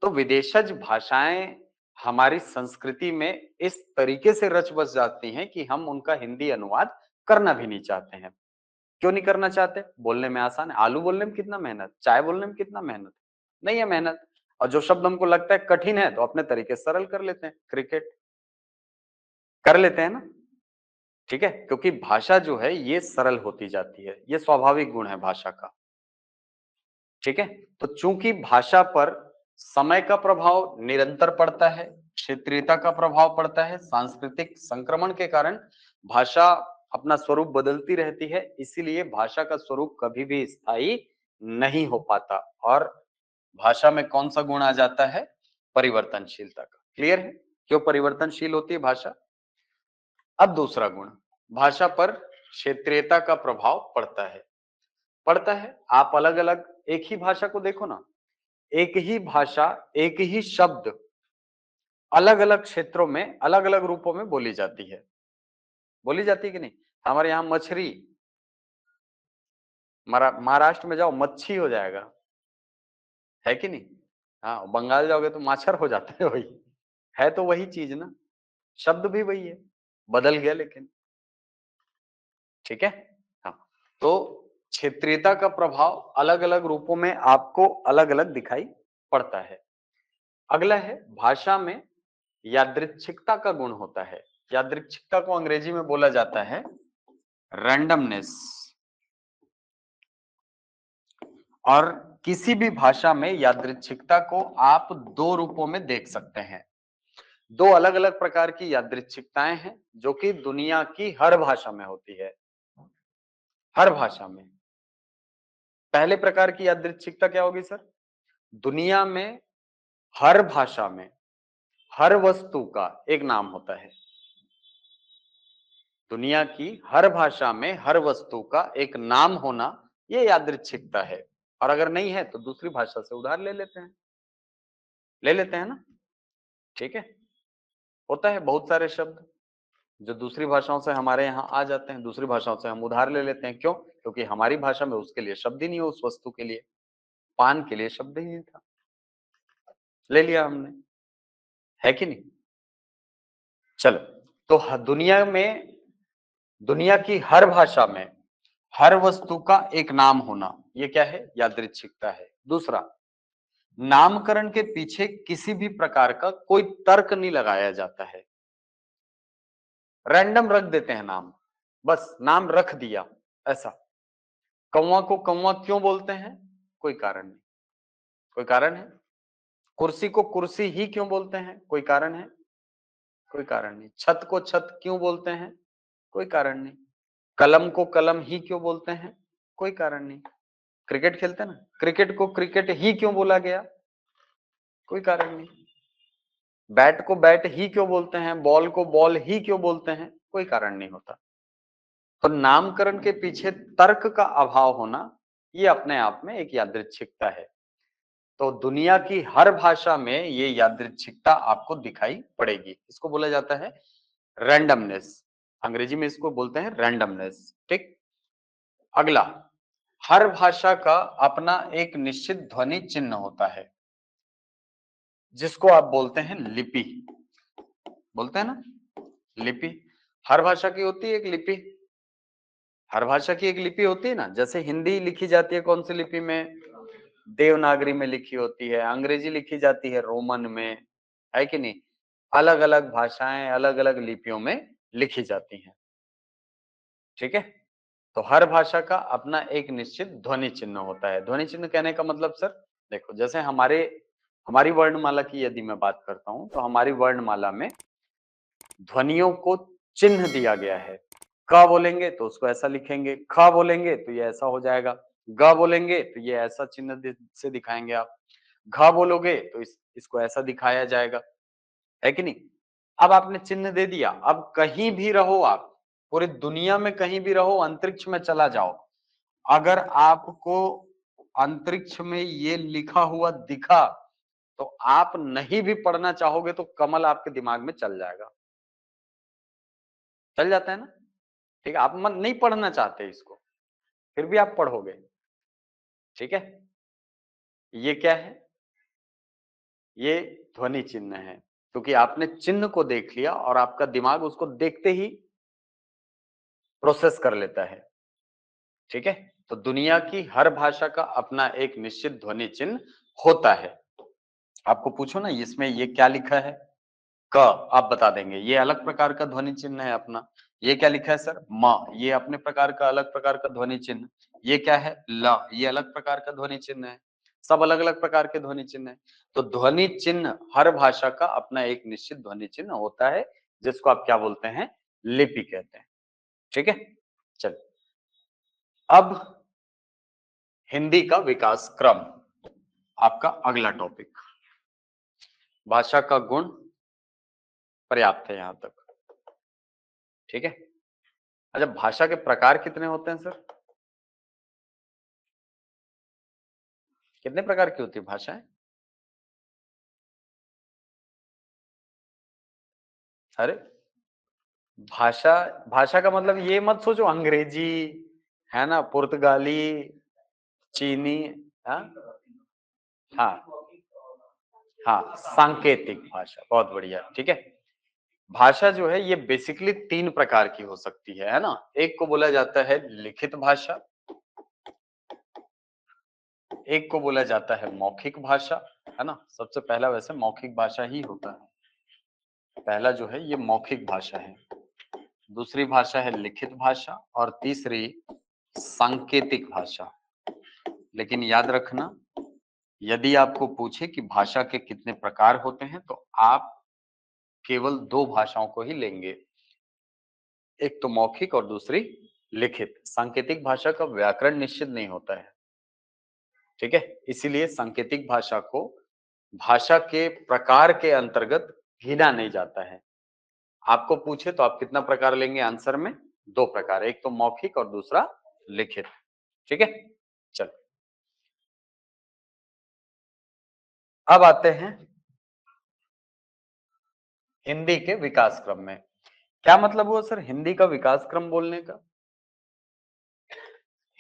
तो विदेशज भाषाएं हमारी संस्कृति में इस तरीके से रच बस जाती हैं कि हम उनका हिंदी अनुवाद करना भी नहीं चाहते हैं। क्यों नहीं करना चाहते? बोलने में आसान है। आलू बोलने में कितना मेहनत, चाय बोलने में कितना मेहनत, नहीं है मेहनत। और जो शब्द हमको लगता है कठिन है तो अपने तरीके से सरल कर लेते हैं, क्रिकेट कर लेते हैं ना, ठीक है। क्योंकि भाषा जो है ये सरल होती जाती है, ये स्वाभाविक गुण है भाषा का, ठीक है। तो चूंकि भाषा पर समय का प्रभाव निरंतर पड़ता है, क्षेत्रीयता का प्रभाव पड़ता है, सांस्कृतिक संक्रमण के कारण भाषा अपना स्वरूप बदलती रहती है, इसीलिए भाषा का स्वरूप कभी भी स्थायी नहीं हो पाता। और भाषा में कौन सा गुण आ जाता है? परिवर्तनशीलता का। क्लियर है क्यों परिवर्तनशील होती है भाषा? अब दूसरा गुण, भाषा पर क्षेत्रीयता का प्रभाव पड़ता है। पड़ता है, आप अलग अलग एक ही भाषा को देखो ना, एक ही भाषा, एक ही शब्द अलग अलग क्षेत्रों में अलग अलग रूपों में बोली जाती है, बोली जाती है कि नहीं? हमारे यहाँ मछली, महाराष्ट्र में जाओ मच्छी हो जाएगा, है कि नहीं? हाँ, बंगाल जाओगे तो माछर हो जाता है, वही है, तो वही चीज ना, शब्द भी वही है, बदल गया लेकिन, ठीक है। हाँ, तो क्षेत्रीयता का प्रभाव अलग अलग रूपों में आपको अलग अलग दिखाई पड़ता है। अगला है, भाषा में यादृच्छिकता का गुण होता है। यादृच्छिकता को अंग्रेजी में बोला जाता है रैंडमनेस। और किसी भी भाषा में यादृच्छिकता को आप दो रूपों में देख सकते हैं। दो अलग अलग प्रकार की यादृच्छिकताएं हैं जो कि दुनिया की हर भाषा में होती है, हर भाषा में। पहले प्रकार की यादृच्छिकता क्या होगी सर? दुनिया में हर भाषा में हर वस्तु का एक नाम होता है। दुनिया की हर भाषा में हर वस्तु का एक नाम होना ये यादृच्छिकता है। और अगर नहीं है तो दूसरी भाषा से उधार ले लेते हैं ना। ठीक है, होता है बहुत सारे शब्द जो दूसरी भाषाओं से हमारे यहाँ आ जाते हैं, दूसरी भाषाओं से हम उधार ले लेते हैं। क्यों? क्योंकि हमारी भाषा में उसके लिए शब्द ही नहीं है, उस वस्तु के लिए। पान के लिए शब्द ही नहीं था, ले लिया हमने, है कि नहीं? चलो, तो दुनिया की हर भाषा में हर वस्तु का एक नाम होना, ये क्या है? यादृच्छिकता है। दूसरा, नामकरण के पीछे किसी भी प्रकार का कोई तर्क नहीं लगाया जाता है। रैंडम रख देते हैं नाम, बस नाम रख दिया ऐसा। कौवा को कौवा क्यों बोलते हैं? कोई कारण नहीं। कोई कारण है? कुर्सी को कुर्सी ही क्यों बोलते हैं? कोई कारण है? कोई कारण नहीं। छत को छत क्यों बोलते हैं? कोई कारण नहीं। कलम को कलम ही क्यों बोलते हैं? कोई कारण नहीं। क्रिकेट खेलते हैं ना, क्रिकेट को क्रिकेट ही क्यों बोला गया? कोई कारण नहीं। बैट को बैट ही क्यों बोलते हैं? बॉल को बॉल ही क्यों बोलते हैं? कोई कारण नहीं होता। तो नामकरण के पीछे तर्क का अभाव होना, ये अपने आप में एक यादृच्छिकता है। तो दुनिया की हर भाषा में ये यादृच्छिकता आपको दिखाई पड़ेगी। इसको बोला जाता है रैंडमनेस। अंग्रेजी में इसको बोलते हैं रैंडमनेस। ठीक। अगला, हर भाषा का अपना एक निश्चित ध्वनि चिन्ह होता है, जिसको आप बोलते हैं लिपि। बोलते हैं ना लिपि। हर भाषा की होती है एक लिपि। हर भाषा की एक लिपि होती है ना। जैसे हिंदी लिखी जाती है कौन सी लिपि में? देवनागरी में लिखी होती है। अंग्रेजी लिखी जाती है रोमन में, है कि नहीं? अलग अलग भाषाएं अलग अलग लिपियों में लिखी जाती हैं। ठीक है, तो हर भाषा का अपना एक निश्चित ध्वनि चिन्ह होता है। ध्वनि चिन्ह कहने का मतलब सर, देखो जैसे हमारी वर्णमाला की यदि मैं बात करता हूं, तो हमारी वर्णमाला में ध्वनियों को चिन्ह दिया गया है। क बोलेंगे तो उसको ऐसा लिखेंगे, ख बोलेंगे तो ये ऐसा हो जाएगा, ग बोलेंगे तो ये ऐसा चिन्ह से दिखाएंगे आप, घ बोलोगे तो इसको ऐसा दिखाया जाएगा, है कि नहीं? अब आपने चिन्ह दे दिया। अब कहीं भी रहो आप, पूरी दुनिया में कहीं भी रहो, अंतरिक्ष में चला जाओ, अगर आपको अंतरिक्ष में ये लिखा हुआ दिखा, तो आप नहीं भी पढ़ना चाहोगे तो कमल आपके दिमाग में चल जाएगा। चल जाता है ना? ठीक है, आप मन नहीं पढ़ना चाहते इसको, फिर भी आप पढ़ोगे। ठीक है, ये क्या है? ये ध्वनि चिन्ह है, क्योंकि आपने चिन्ह को देख लिया और आपका दिमाग उसको देखते ही प्रोसेस कर लेता है। ठीक है, तो दुनिया की हर भाषा का अपना एक निश्चित ध्वनि चिन्ह होता है। आपको पूछो ना इसमें ये क्या लिखा है, क, आप बता देंगे ये अलग प्रकार का ध्वनि चिन्ह है अपना। ये क्या लिखा है सर? म, ये अपने प्रकार का अलग प्रकार का ध्वनि चिन्ह। ये क्या है? ल, ये अलग प्रकार का ध्वनि चिन्ह है। सब अलग अलग प्रकार के ध्वनि चिन्ह है। तो ध्वनि चिन्ह हर भाषा का अपना एक निश्चित ध्वनि चिन्ह होता है, जिसको आप क्या बोलते हैं? लिपि कहते हैं। ठीक है, चल अब हिंदी का विकास क्रम, आपका अगला टॉपिक। भाषा का गुण पर्याप्त है यहां तक। ठीक है, अच्छा भाषा के प्रकार कितने होते हैं सर? कितने प्रकार की होती है भाषाएं? अरे भाषा, भाषा का मतलब ये मत सोचो अंग्रेजी, है ना, पुर्तगाली, चीनी। हाँ हाँ हाँ, सांकेतिक भाषा, बहुत बढ़िया। ठीक है, भाषा जो है ये बेसिकली तीन प्रकार की हो सकती है ना। एक को बोला जाता है लिखित भाषा, एक को बोला जाता है मौखिक भाषा, है ना। सबसे पहला वैसे मौखिक भाषा ही होता है, पहला जो है ये मौखिक भाषा है। दूसरी भाषा है लिखित भाषा और तीसरी सांकेतिक भाषा। लेकिन याद रखना, यदि आपको पूछे कि भाषा के कितने प्रकार होते हैं, तो आप केवल दो भाषाओं को ही लेंगे, एक तो मौखिक और दूसरी लिखित। सांकेतिक भाषा का व्याकरण निश्चित नहीं होता है। ठीक है, इसीलिए सांकेतिक भाषा को भाषा के प्रकार के अंतर्गत गिना नहीं जाता है। आपको पूछे तो आप कितना प्रकार लेंगे आंसर में? 2 प्रकार, एक तो मौखिक और दूसरा लिखित। ठीक है, चलो अब आते हैं हिंदी के विकास क्रम में। क्या मतलब हुआ सर हिंदी का विकास क्रम बोलने का?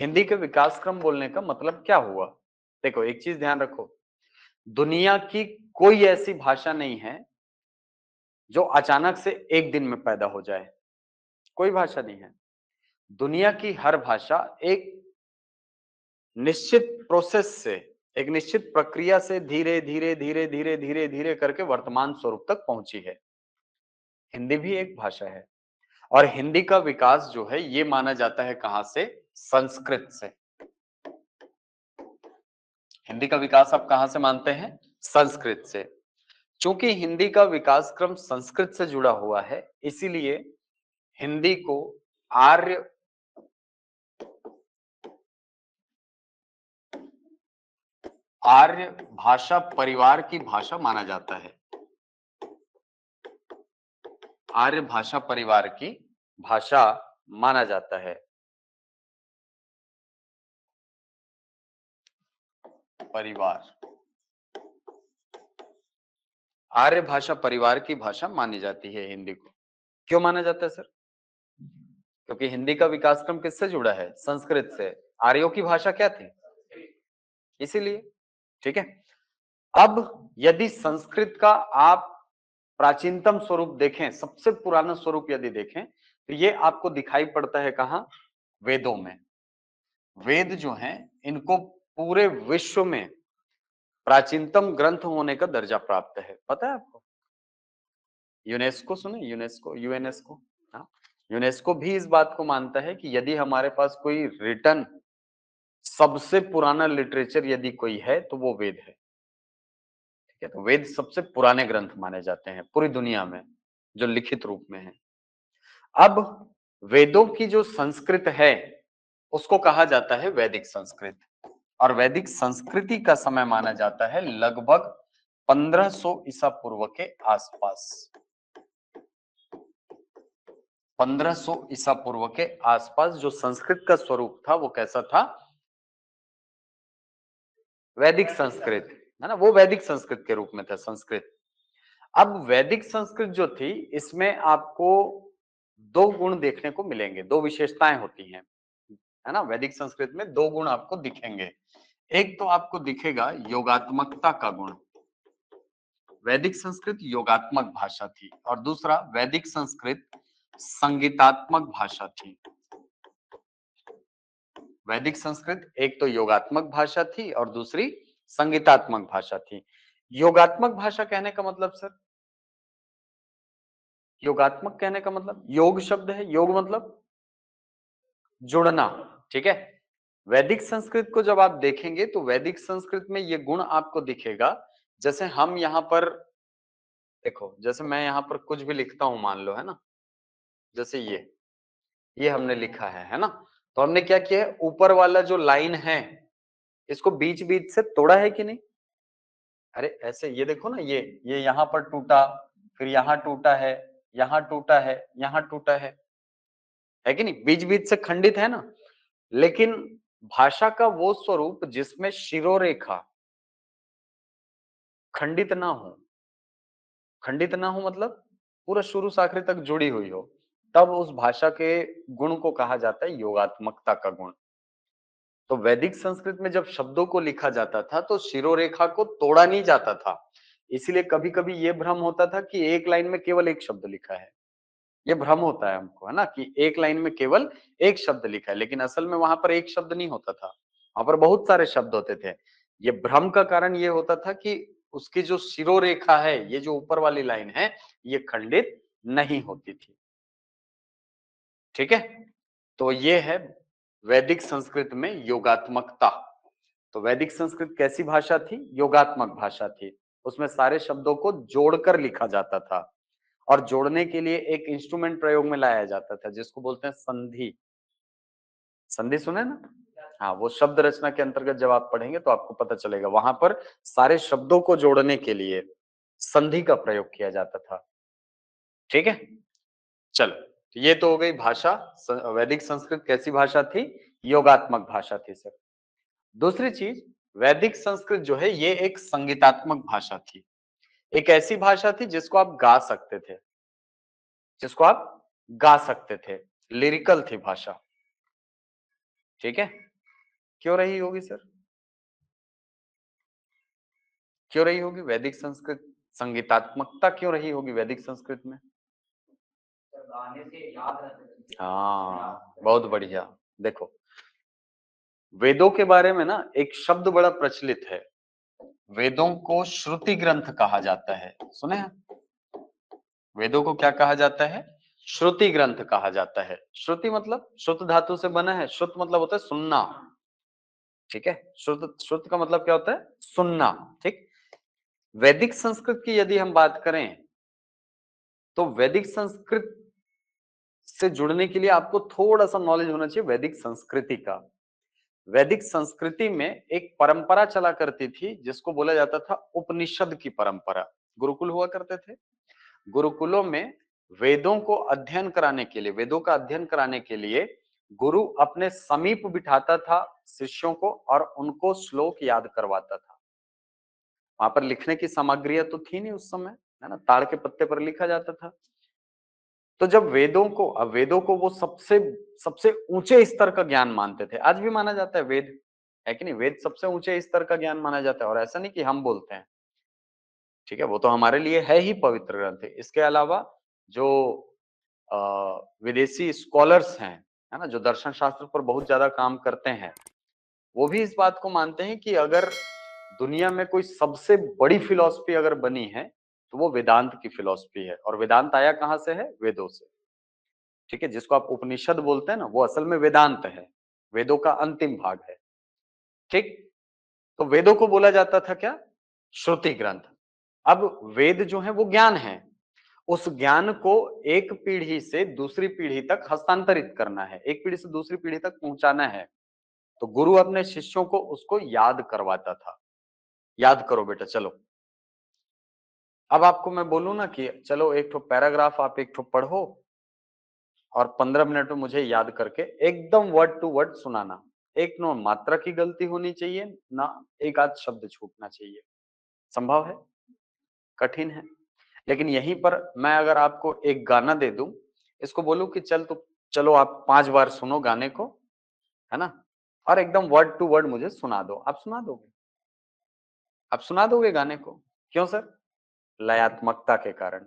हिंदी के विकास क्रम बोलने का मतलब क्या हुआ? देखो एक चीज ध्यान रखो, दुनिया की कोई ऐसी भाषा नहीं है जो अचानक से एक दिन में पैदा हो जाए, कोई भाषा नहीं है। दुनिया की हर भाषा एक निश्चित प्रोसेस से, एक निश्चित प्रक्रिया से धीरे धीरे धीरे धीरे धीरे धीरे करके वर्तमान स्वरूप तक पहुंची है। हिंदी भी एक भाषा है और हिंदी का विकास जो है ये माना जाता है कहां से? संस्कृत से। हिंदी का विकास आप कहां से मानते हैं? संस्कृत से। चूंकि हिंदी का विकास क्रम संस्कृत से जुड़ा हुआ है, इसीलिए हिंदी को आर्य आर्य भाषा परिवार की भाषा माना जाता है। आर्य भाषा परिवार की भाषा माना जाता है। परिवार, आर्य भाषा परिवार की भाषा मानी जाती है हिंदी को। क्यों माना जाता है सर? क्योंकि हिंदी का विकास क्रम किससे जुड़ा है? संस्कृत से। आर्यों की भाषा क्या थी? इसीलिए। ठीक है, अब यदि संस्कृत का आप प्राचीनतम स्वरूप देखें, सबसे पुराना स्वरूप यदि देखें, तो ये आपको दिखाई पड़ता है कहां? वेदों में। वेद जो हैं इनको पूरे विश्व में प्राचीनतम ग्रंथ होने का दर्जा प्राप्त है, पता है आपको? यूनेस्को सुने? यूनेस्को, यूएनएसको। हाँ, यूनेस्को भी इस बात को मानता है कि यदि हमारे पास कोई रिटर्न सबसे पुराना लिटरेचर यदि कोई है तो वो वेद है। ठीक है, तो वेद सबसे पुराने ग्रंथ माने जाते हैं पूरी दुनिया में जो लिखित रूप में है। अब वेदों की जो संस्कृत है उसको कहा जाता है वैदिक संस्कृत, और वैदिक संस्कृति का समय माना जाता है लगभग 1500 ईसा पूर्व के आसपास। 1500 ईसा पूर्व के आसपास जो संस्कृत का स्वरूप था वो कैसा था? वैदिक संस्कृत, है ना, वो वैदिक संस्कृत के रूप में था संस्कृत। अब वैदिक संस्कृत जो थी इसमें आपको दो गुण देखने को मिलेंगे, दो विशेषताएं होती हैं, है ना। वैदिक संस्कृत में दो गुण आपको दिखेंगे। एक तो आपको दिखेगा योगात्मकता का गुण, वैदिक संस्कृत योगात्मक भाषा थी, और दूसरा वैदिक संस्कृत संगीतात्मक भाषा थी। वैदिक संस्कृत एक तो योगात्मक भाषा थी और दूसरी संगीतात्मक भाषा थी। योगात्मक भाषा कहने का मतलब सर, योगात्मक कहने का मतलब योग शब्द है, योग मतलब जुड़ना। ठीक है, वैदिक संस्कृत को जब आप देखेंगे तो वैदिक संस्कृत में ये गुण आपको दिखेगा। जैसे हम यहाँ पर देखो, जैसे मैं यहाँ पर कुछ भी लिखता हूं मान लो, है ना, जैसे ये हमने लिखा है ना, तो हमने क्या किया है, ऊपर वाला जो लाइन है इसको बीच बीच से तोड़ा है कि नहीं? अरे ऐसे ये देखो ना, ये यहाँ पर टूटा, फिर यहाँ टूटा है, यहाँ टूटा है, यहाँ टूटा है कि नहीं? बीच बीच से खंडित है ना। लेकिन भाषा का वो स्वरूप जिसमें शिरोरेखा खंडित ना हो, खंडित ना हो मतलब पूरा शुरू से आखिरी तक जुड़ी हुई हो, तब उस भाषा के गुण को कहा जाता है योगात्मकता का गुण। तो वैदिक संस्कृत में जब शब्दों को लिखा जाता था तो शिरोरेखा को तोड़ा नहीं जाता था। इसीलिए कभी कभी ये भ्रम होता था कि एक लाइन में केवल एक शब्द लिखा है। ये भ्रम होता है हमको, है ना, कि एक लाइन में केवल एक शब्द लिखा है, लेकिन असल में वहां पर एक शब्द नहीं होता था, वहां पर बहुत सारे शब्द होते थे। ये भ्रम का कारण ये होता था कि उसकी जो शिरोरेखा है, ये जो ऊपर वाली लाइन है, ये खंडित नहीं होती थी। ठीक है, तो ये है वैदिक संस्कृत में योगात्मकता। तो वैदिक संस्कृत कैसी भाषा थी? योगात्मक भाषा थी। उसमें सारे शब्दों को जोड़कर लिखा जाता था, और जोड़ने के लिए एक इंस्ट्रूमेंट प्रयोग में लाया जाता था जिसको बोलते हैं संधि। संधि सुने ना? हाँ, वो शब्द रचना के अंतर्गत जब आप पढ़ेंगे तो आपको पता चलेगा, वहां पर सारे शब्दों को जोड़ने के लिए संधि का प्रयोग किया जाता था। ठीक है, चलो, तो ये तो हो गई भाषा। वैदिक संस्कृत कैसी भाषा थी? योगात्मक भाषा थी सर। दूसरी चीज, वैदिक संस्कृत जो है ये एक संगीतात्मक भाषा थी। एक ऐसी भाषा थी जिसको आप गा सकते थे, जिसको आप गा सकते थे, लिरिकल थी भाषा। ठीक है, क्यों रही होगी सर? क्यों रही होगी वैदिक संस्कृत? संगीतात्मकता क्यों रही होगी वैदिक संस्कृत में? गाने से याद रहता है। हाँ, बहुत बढ़िया। देखो, वेदों के बारे में ना एक शब्द बड़ा प्रचलित है। वेदों को श्रुति ग्रंथ कहा जाता है, सुने हैं? वेदों को क्या कहा जाता है? श्रुति ग्रंथ कहा जाता है। श्रुति मतलब श्रुत धातु से बना है। श्रुत मतलब होता है सुनना। ठीक है, श्रुत श्रुत का मतलब क्या होता है? सुनना। ठीक। वैदिक संस्कृत की यदि हम बात करें तो वैदिक संस्कृत से जुड़ने के लिए आपको थोड़ा सा नॉलेज होना चाहिए वैदिक संस्कृति का। वैदिक संस्कृति में एक परंपरा चला करती थी जिसको बोला जाता था उपनिषद की परंपरा। गुरुकुल हुआ करते थे। गुरुकुलों में वेदों को अध्ययन कराने के लिए, वेदों का अध्ययन कराने के लिए गुरु अपने समीप बिठाता था शिष्यों को और उनको श्लोक याद करवाता था। वहां पर लिखने की सामग्रियां तो थी नहीं उस समय, है ना, ताड़ के पत्ते पर लिखा जाता था। तो जब वेदों को, अब वेदों को वो सबसे सबसे ऊंचे स्तर का ज्ञान मानते थे। आज भी माना जाता है वेद, है कि नहीं? वेद सबसे ऊंचे स्तर का ज्ञान माना जाता है, और ऐसा नहीं कि हम बोलते हैं। ठीक है, वो तो हमारे लिए है ही पवित्र ग्रंथ। इसके अलावा जो अ, विदेशी स्कॉलर्स हैं, है ना, जो दर्शन शास्त्र पर बहुत ज्यादा काम करते हैं, वो भी इस बात को मानते हैं कि अगर दुनिया में कोई सबसे बड़ी फिलॉसफी अगर बनी है तो वो वेदांत की फिलॉसफी है। और वेदांत आया कहां से है? वेदों से। ठीक है, जिसको आप उपनिषद बोलते हैं ना, वो असल में वेदांत है, वेदों का अंतिम भाग है। ठीक। तो वेदों को बोला जाता था क्या? श्रुति ग्रंथ। अब वेद जो है वो ज्ञान है, उस ज्ञान को एक पीढ़ी से दूसरी पीढ़ी तक हस्तांतरित करना है, एक पीढ़ी से दूसरी पीढ़ी तक पहुंचाना है। तो गुरु अपने शिष्यों को उसको याद करवाता था। याद करो बेटा, चलो। अब आपको मैं बोलूं ना कि चलो एक ठो पैराग्राफ आप एक ठो पढ़ो और 15 मिनट में मुझे याद करके एकदम वर्ड टू वर्ड सुनाना। एक नो मात्रा की गलती होनी चाहिए ना, एक आध शब्द छूटना चाहिए। संभव है? कठिन है। लेकिन यहीं पर मैं अगर आपको एक गाना दे दूं, इसको बोलूं कि चलो आप 5 बार सुनो गाने को, है ना, और एकदम वर्ड टू वर्ड मुझे सुना दो, आप सुना दोगे? आप सुना दोगे गाने को? क्यों सर? लयात्मकता के कारण।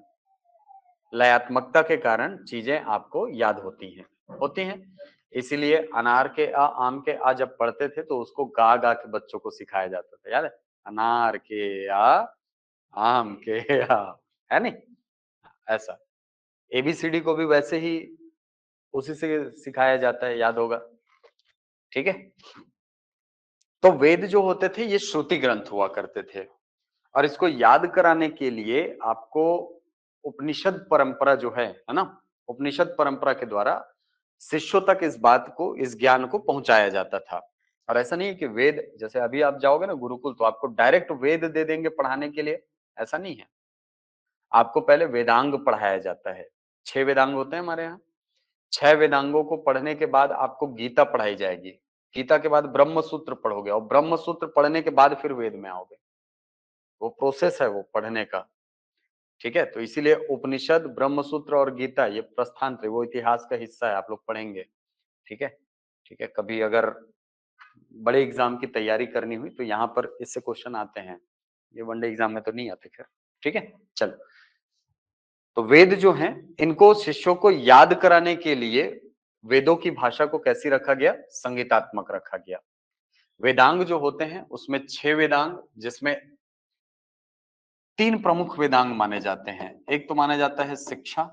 लयात्मकता के कारण चीजें आपको याद होती हैं, होती हैं। इसीलिए अनार के आ आम के आ जब पढ़ते थे तो उसको गा गा के बच्चों को सिखाया जाता था, याद है? अनार के आ आम के आ, है नहीं? ऐसा एबीसीडी को भी वैसे ही उसी से सिखाया जाता है, याद होगा। ठीक है, तो वेद जो होते थे ये श्रुति ग्रंथ हुआ करते थे, और इसको याद कराने के लिए आपको उपनिषद परंपरा जो है ना, उपनिषद परंपरा के द्वारा शिष्यों तक इस बात को, इस ज्ञान को पहुंचाया जाता था। और ऐसा नहीं है कि वेद, जैसे अभी आप जाओगे ना गुरुकुल तो आपको डायरेक्ट वेद दे देंगे पढ़ाने के लिए, ऐसा नहीं है। आपको पहले वेदांग पढ़ाया जाता है। 6 वेदांग होते हैं हमारे यहाँ। 6 वेदांगों को पढ़ने के बाद आपको गीता पढ़ाई जाएगी। गीता के बाद ब्रह्म सूत्र पढ़ोगे, और ब्रह्म सूत्र पढ़ने के बाद फिर वेद में आओगे। वो प्रोसेस है वो पढ़ने का। ठीक है, तो इसीलिए उपनिषद, ब्रह्म सूत्र और गीता ये प्रस्थान थे, वो इतिहास का हिस्सा है, आप लोग पढ़ेंगे। ठीक है। ठीक है, कभी अगर बड़े एग्जाम की तैयारी करनी हुई तो यहाँ पर इससे क्वेश्चन आते हैं, ये वनडे एग्जाम में तो नहीं आते खैर। ठीक है, चलो। तो वेद जो हैं इनको शिष्यों को याद कराने के लिए वेदों की भाषा को कैसी रखा गया? संगीतात्मक रखा गया। वेदांग जो होते हैं उसमें 6 वेदांग, जिसमें 3 प्रमुख वेदांग माने जाते हैं। एक तो माना जाता है शिक्षा,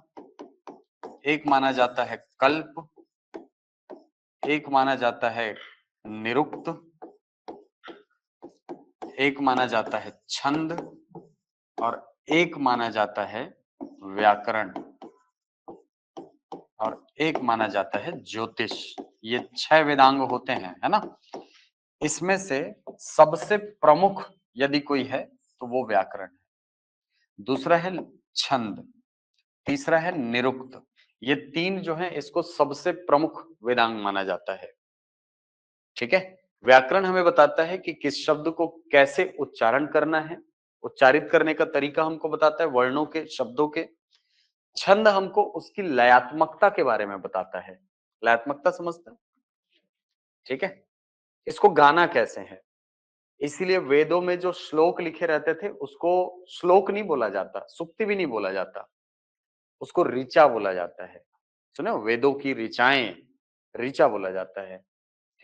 एक माना जाता है कल्प, एक माना जाता है निरुक्त, एक माना जाता है छंद, और एक माना जाता है व्याकरण, और एक माना जाता है ज्योतिष। ये 6 वेदांग होते हैं, है ना। इसमें से सबसे प्रमुख यदि कोई है तो वो व्याकरण है, दूसरा है छंद, तीसरा है निरुक्त। ये 3 जो है इसको सबसे प्रमुख वेदांग माना जाता है। ठीक है? व्याकरण हमें बताता है कि किस शब्द को कैसे उच्चारण करना है, उच्चारित करने का तरीका हमको बताता है वर्णों के, शब्दों के। छंद हमको उसकी लयात्मकता के बारे में बताता है। लयात्मकता समझते हैं? ठीक है? इसको गाना कैसे है? इसीलिए वेदों में जो श्लोक लिखे रहते थे उसको श्लोक नहीं बोला जाता, सूक्ति भी नहीं बोला जाता, उसको ऋचा बोला जाता है। सुने हो? वेदों की ऋचाएं, ऋचा बोला जाता है।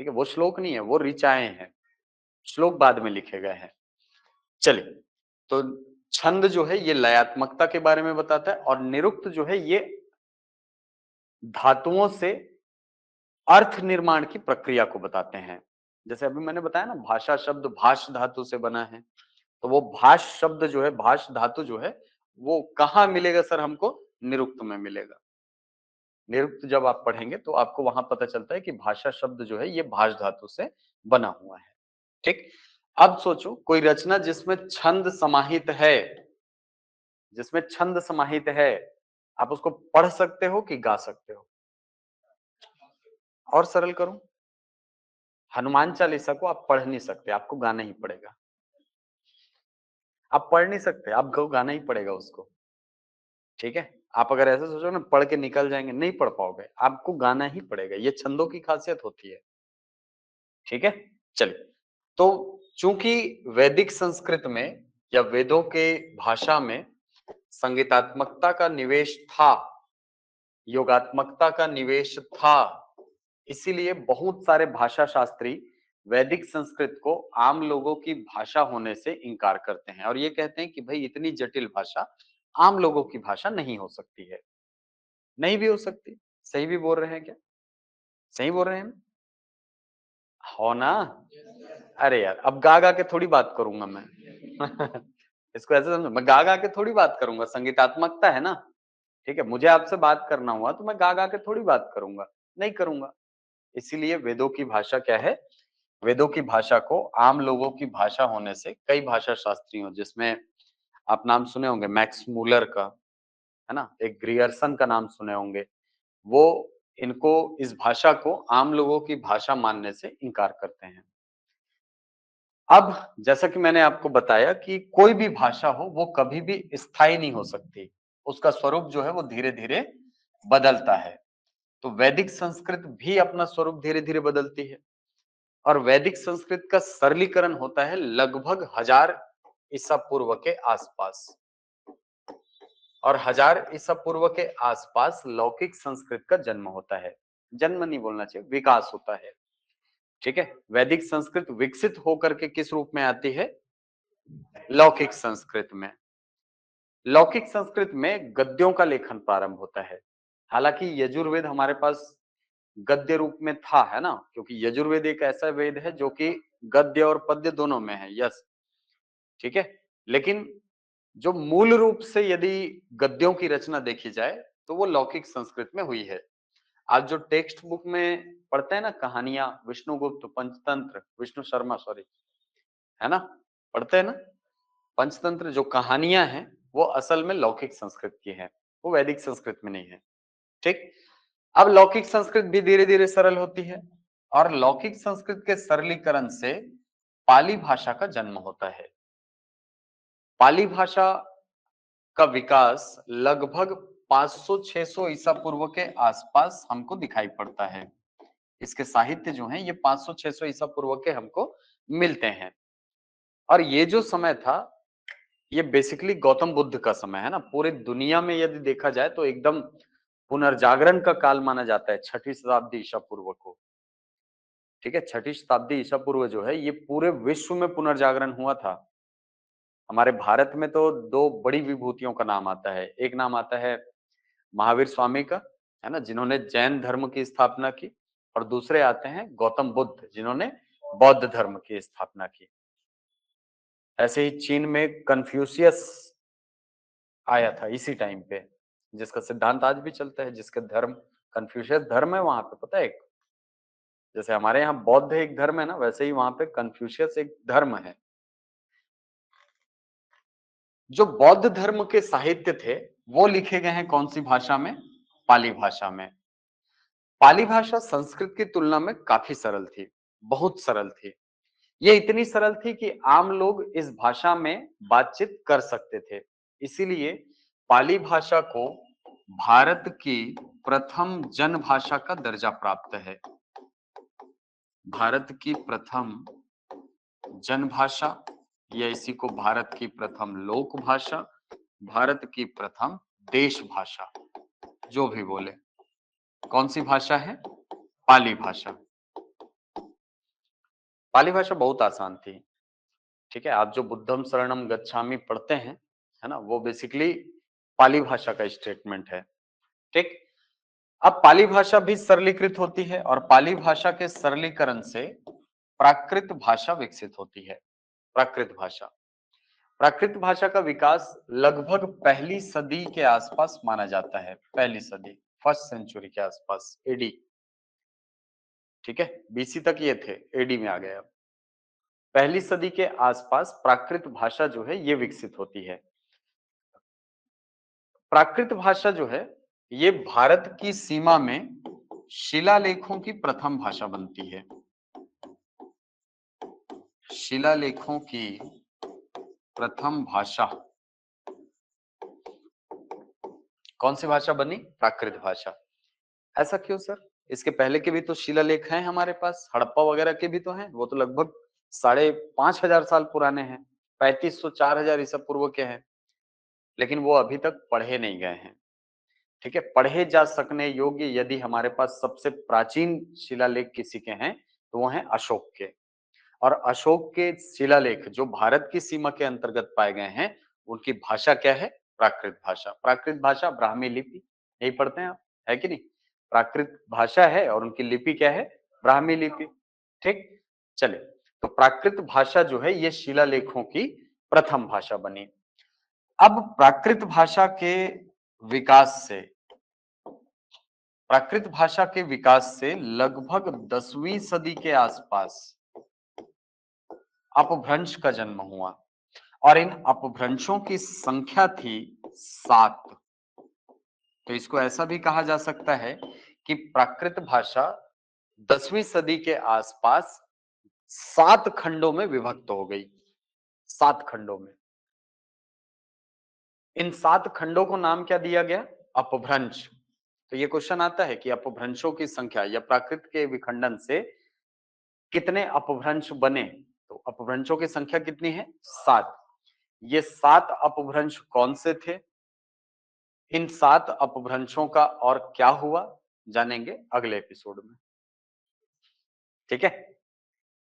ठीक है? वो श्लोक नहीं है, वो ऋचाएं हैं। श्लोक बाद में लिखे गए हैं। चलिए, तो छंद जो है ये लयात्मकता के बारे में बताता है और निरुक्त जो है ये धातुओं से अर्थ निर्माण की प्रक्रिया को बताते हैं। जैसे अभी मैंने बताया ना भाषा शब्द भाष धातु से बना है, तो वो भाष शब्द जो है, भाष धातु जो है, वो कहाँ मिलेगा सर हमको? निरुक्त में मिलेगा। निरुक्त जब आप पढ़ेंगे तो आपको वहां पता चलता है कि भाषा शब्द जो है ये भाष धातु से बना हुआ है। ठीक? अब सोचो कोई रचना जिसमें छंद समाहित है, जिसमें छंद समाहित है, आप उसको पढ़ सकते हो कि गा सकते हो? और सरल करूं, हनुमान चालीसा को आप पढ़ नहीं सकते, आपको गाना ही पड़ेगा। आप पढ़ नहीं सकते, आपको गाना ही पड़ेगा उसको। ठीक है? आप अगर ऐसे सोचो ना पढ़ के निकल जाएंगे, नहीं पढ़ पाओगे, आपको गाना ही पड़ेगा। ये छंदों की खासियत होती है। ठीक है? चलिए, तो चूंकि वैदिक संस्कृत में या वेदों के भाषा में संगीतात्मकता का निवेश था, योगात्मकता का निवेश था, इसीलिए बहुत सारे भाषा शास्त्री वैदिक संस्कृत को आम लोगों की भाषा होने से इनकार करते हैं और ये कहते हैं कि भाई इतनी जटिल भाषा आम लोगों की भाषा नहीं हो सकती है। नहीं भी हो सकती। सही भी बोल रहे हैं क्या? सही बोल रहे हैं ना? हो ना? अरे यार, अब गा गा के थोड़ी बात करूंगा मैं। इसको ऐसे समझो, मैं गा गा के थोड़ी बात करूंगा, संगीतात्मकता है ना। ठीक है? मुझे आपसे बात करना हुआ तो मैं गा गा के थोड़ी बात करूंगा, नहीं करूंगा। इसीलिए वेदों की भाषा क्या है? वेदों की भाषा को आम लोगों की भाषा होने से कई भाषा शास्त्रियों, जिसमें आप नाम सुने होंगे मैक्स मूलर का, है ना, एक ग्रियर्सन का नाम सुने होंगे, वो इनको इस भाषा को आम लोगों की भाषा मानने से इनकार करते हैं। अब जैसा कि मैंने आपको बताया कि कोई भी भाषा हो वो कभी भी स्थायी नहीं हो सकती, उसका स्वरूप जो है वो धीरे धीरे बदलता है। तो वैदिक संस्कृत भी अपना स्वरूप धीरे धीरे बदलती है और वैदिक संस्कृत का सरलीकरण होता है लगभग 1000 ईसा पूर्व के आसपास, और 1000 ईसा पूर्व के आसपास लौकिक संस्कृत का जन्म होता है। जन्म नहीं बोलना चाहिए, विकास होता है। ठीक है? वैदिक संस्कृत विकसित होकर के किस रूप में आती है? लौकिक संस्कृत में। लौकिक संस्कृत में गद्यों का लेखन प्रारंभ होता है। हालांकि यजुर्वेद हमारे पास गद्य रूप में था, है ना, क्योंकि यजुर्वेद एक ऐसा वेद है जो कि गद्य और पद्य दोनों में है। यस, ठीक है। लेकिन जो मूल रूप से यदि गद्यों की रचना देखी जाए तो वो लौकिक संस्कृत में हुई है। आज जो टेक्स्ट बुक में पढ़ते हैं ना कहानियां, विष्णुगुप्त, पंचतंत्र, विष्णु शर्मा सॉरी, है ना, पढ़ते हैं ना, पंचतंत्र जो कहानियां हैं वो असल में लौकिक संस्कृत की है, वो वैदिक संस्कृत में नहीं है। ठीक? अब लौकिक संस्कृत भी धीरे धीरे सरल होती है और लौकिक संस्कृत के सरलीकरण से पाली भाषा का जन्म होता है। पाली भाषा का विकास लगभग 500-600 ईसा पूर्व के आसपास हमको दिखाई पड़ता है। इसके साहित्य जो हैं ये 500-600 ईसा पूर्व के हमको मिलते हैं और ये जो समय था ये बेसिकली गौतम बुद्ध का समय है ना। पूरी दुनिया में यदि देखा जाए तो एकदम पुनर्जागरण का काल माना जाता है 6ठी शताब्दी ईसा पूर्व को। ठीक है? 6ठी शताब्दी ईसा पूर्व जो है ये पूरे विश्व में पुनर्जागरण हुआ था। हमारे भारत में तो दो बड़ी विभूतियों का नाम आता है। एक नाम आता है महावीर स्वामी का, है ना, जिन्होंने जैन धर्म की स्थापना की, और दूसरे आते हैं गौतम बुद्ध जिन्होंने बौद्ध धर्म की स्थापना की। ऐसे ही चीन में कन्फ्यूशियस आया था इसी टाइम पे, जिसका सिद्धांत आज भी चलता है, जिसका धर्म कन्फ्यूशियस धर्म है वहां पे, पता है? एक जैसे हमारे यहाँ बौद्ध एक धर्म है ना, वैसे ही वहां पे कन्फ्यूशियस एक धर्म है। जो बौद्ध धर्म के साहित्य थे वो लिखे गए हैं कौन सी भाषा में? पाली भाषा में। पाली भाषा संस्कृत की तुलना में काफी सरल थी, बहुत सरल थी। ये इतनी सरल थी कि आम लोग इस भाषा में बातचीत कर सकते थे। इसीलिए पाली भाषा को भारत की प्रथम जन भाषा का दर्जा प्राप्त है। भारत की प्रथम जन भाषा, या इसी को भारत की प्रथम लोक भाषा, भारत की प्रथम देश भाषा, जो भी बोले। कौन सी भाषा है? पाली भाषा। पाली भाषा बहुत आसान थी। ठीक है, आप जो बुद्धम शरणम गच्छामि पढ़ते हैं, है ना, वो बेसिकली पाली भाषा का स्टेटमेंट है। ठीक। अब पाली भाषा भी सरलीकृत होती है और पाली भाषा के सरलीकरण से प्राकृत भाषा विकसित होती है। प्राकृत भाषा, प्राकृत भाषा का विकास लगभग पहली सदी के आसपास माना जाता है। पहली सदी, फर्स्ट सेंचुरी के आसपास, एडी। ठीक है, बीसी तक ये थे, एडी में आ गए अब। पहली सदी के आसपास प्राकृत भाषा जो है ये विकसित होती है। प्राकृत भाषा जो है ये भारत की सीमा में शिलालेखों की प्रथम भाषा बनती है। शिलालेखों की प्रथम भाषा कौन सी भाषा बनी? प्राकृत भाषा। ऐसा क्यों सर? इसके पहले के भी तो शिलालेख हैं हमारे पास, हड़प्पा वगैरह के भी तो हैं, वो तो लगभग 5,500 साल पुराने हैं, 3500 4000 ईसा पूर्व के हैं, लेकिन वो अभी तक पढ़े नहीं गए हैं। ठीक है, पढ़े जा सकने योग्य यदि हमारे पास सबसे प्राचीन शिलालेख किसी के हैं तो वो हैं अशोक के। और अशोक के शिलालेख जो भारत की सीमा के अंतर्गत पाए गए हैं, उनकी भाषा क्या है? प्राकृत भाषा। प्राकृत भाषा ब्राह्मी लिपि, यही पढ़ते हैं आप, है कि नहीं? प्राकृत भाषा है और उनकी लिपि क्या है? ब्राह्मी लिपि। ठीक, चलिए, तो प्राकृत भाषा जो है ये शिलालेखों की प्रथम भाषा बनी। अब प्राकृत भाषा के विकास से, प्राकृत भाषा के विकास से लगभग 10वीं सदी के आसपास अपभ्रंश का जन्म हुआ और इन अपभ्रंशों की संख्या थी 7। तो इसको ऐसा भी कहा जा सकता है कि प्राकृत भाषा 10वीं सदी के आसपास 7 खंडों में विभक्त हो गई। 7 खंडों में। इन 7 खंडों को नाम क्या दिया गया? अपभ्रंश। तो ये क्वेश्चन आता है कि अपभ्रंशों की संख्या या प्राकृत के विखंडन से कितने अपभ्रंश बने? तो अपभ्रंशों की संख्या कितनी है? 7। ये 7 अपभ्रंश कौन से थे? इन 7 अपभ्रंशों का और क्या हुआ जानेंगे अगले एपिसोड में। ठीक है,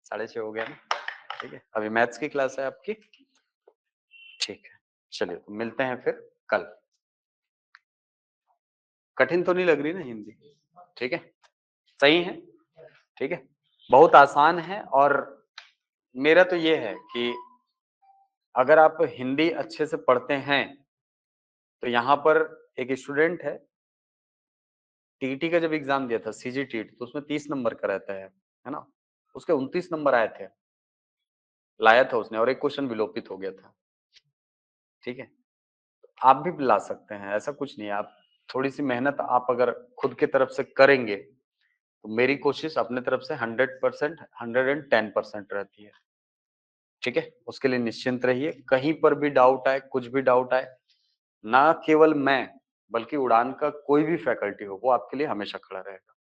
6:30 हो गया ना। ठीक है, अभी मैथ्स की क्लास है आपकी। ठीक है, चलिए तो मिलते हैं फिर कल। कठिन तो नहीं लग रही ना हिंदी? ठीक है, सही है। ठीक है, बहुत आसान है। और मेरा तो ये है कि अगर आप हिंदी अच्छे से पढ़ते हैं तो यहाँ पर एक स्टूडेंट टीईटी का जब एग्जाम दिया था, सीजी टीईटी, तो उसमें 30 नंबर का रहता है ना, उसके 29 नंबर आए थे, लाया था उसने, और एक क्वेश्चन विलोपित हो गया था। ठीक है, आप भी ला सकते हैं, ऐसा कुछ नहीं है। आप थोड़ी सी मेहनत आप अगर खुद की तरफ से करेंगे तो मेरी कोशिश अपने तरफ से 100%, 110% रहती है। ठीक है, उसके लिए निश्चिंत रहिए। कहीं पर भी डाउट आए, कुछ भी डाउट आए, ना केवल मैं बल्कि उड़ान का कोई भी फैकल्टी हो, वो आपके लिए हमेशा खड़ा रहेगा।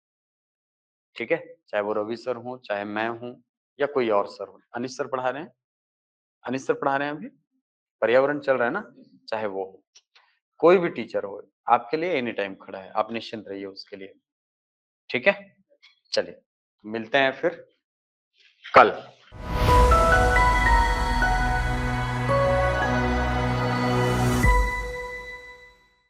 ठीक है, चाहे वो रवि सर हो, चाहे मैं हूं, या कोई और सर हो। अनिश सर पढ़ा रहे हैं, अनिश सर पढ़ा रहे हैं अभी, पर्यावरण चल रहा है ना, चाहे वो हो, कोई भी टीचर हो, आपके लिए एनी टाइम खड़ा है, आप निश्चिंत रहिए उसके लिए। ठीक है, चलिए मिलते हैं फिर कल।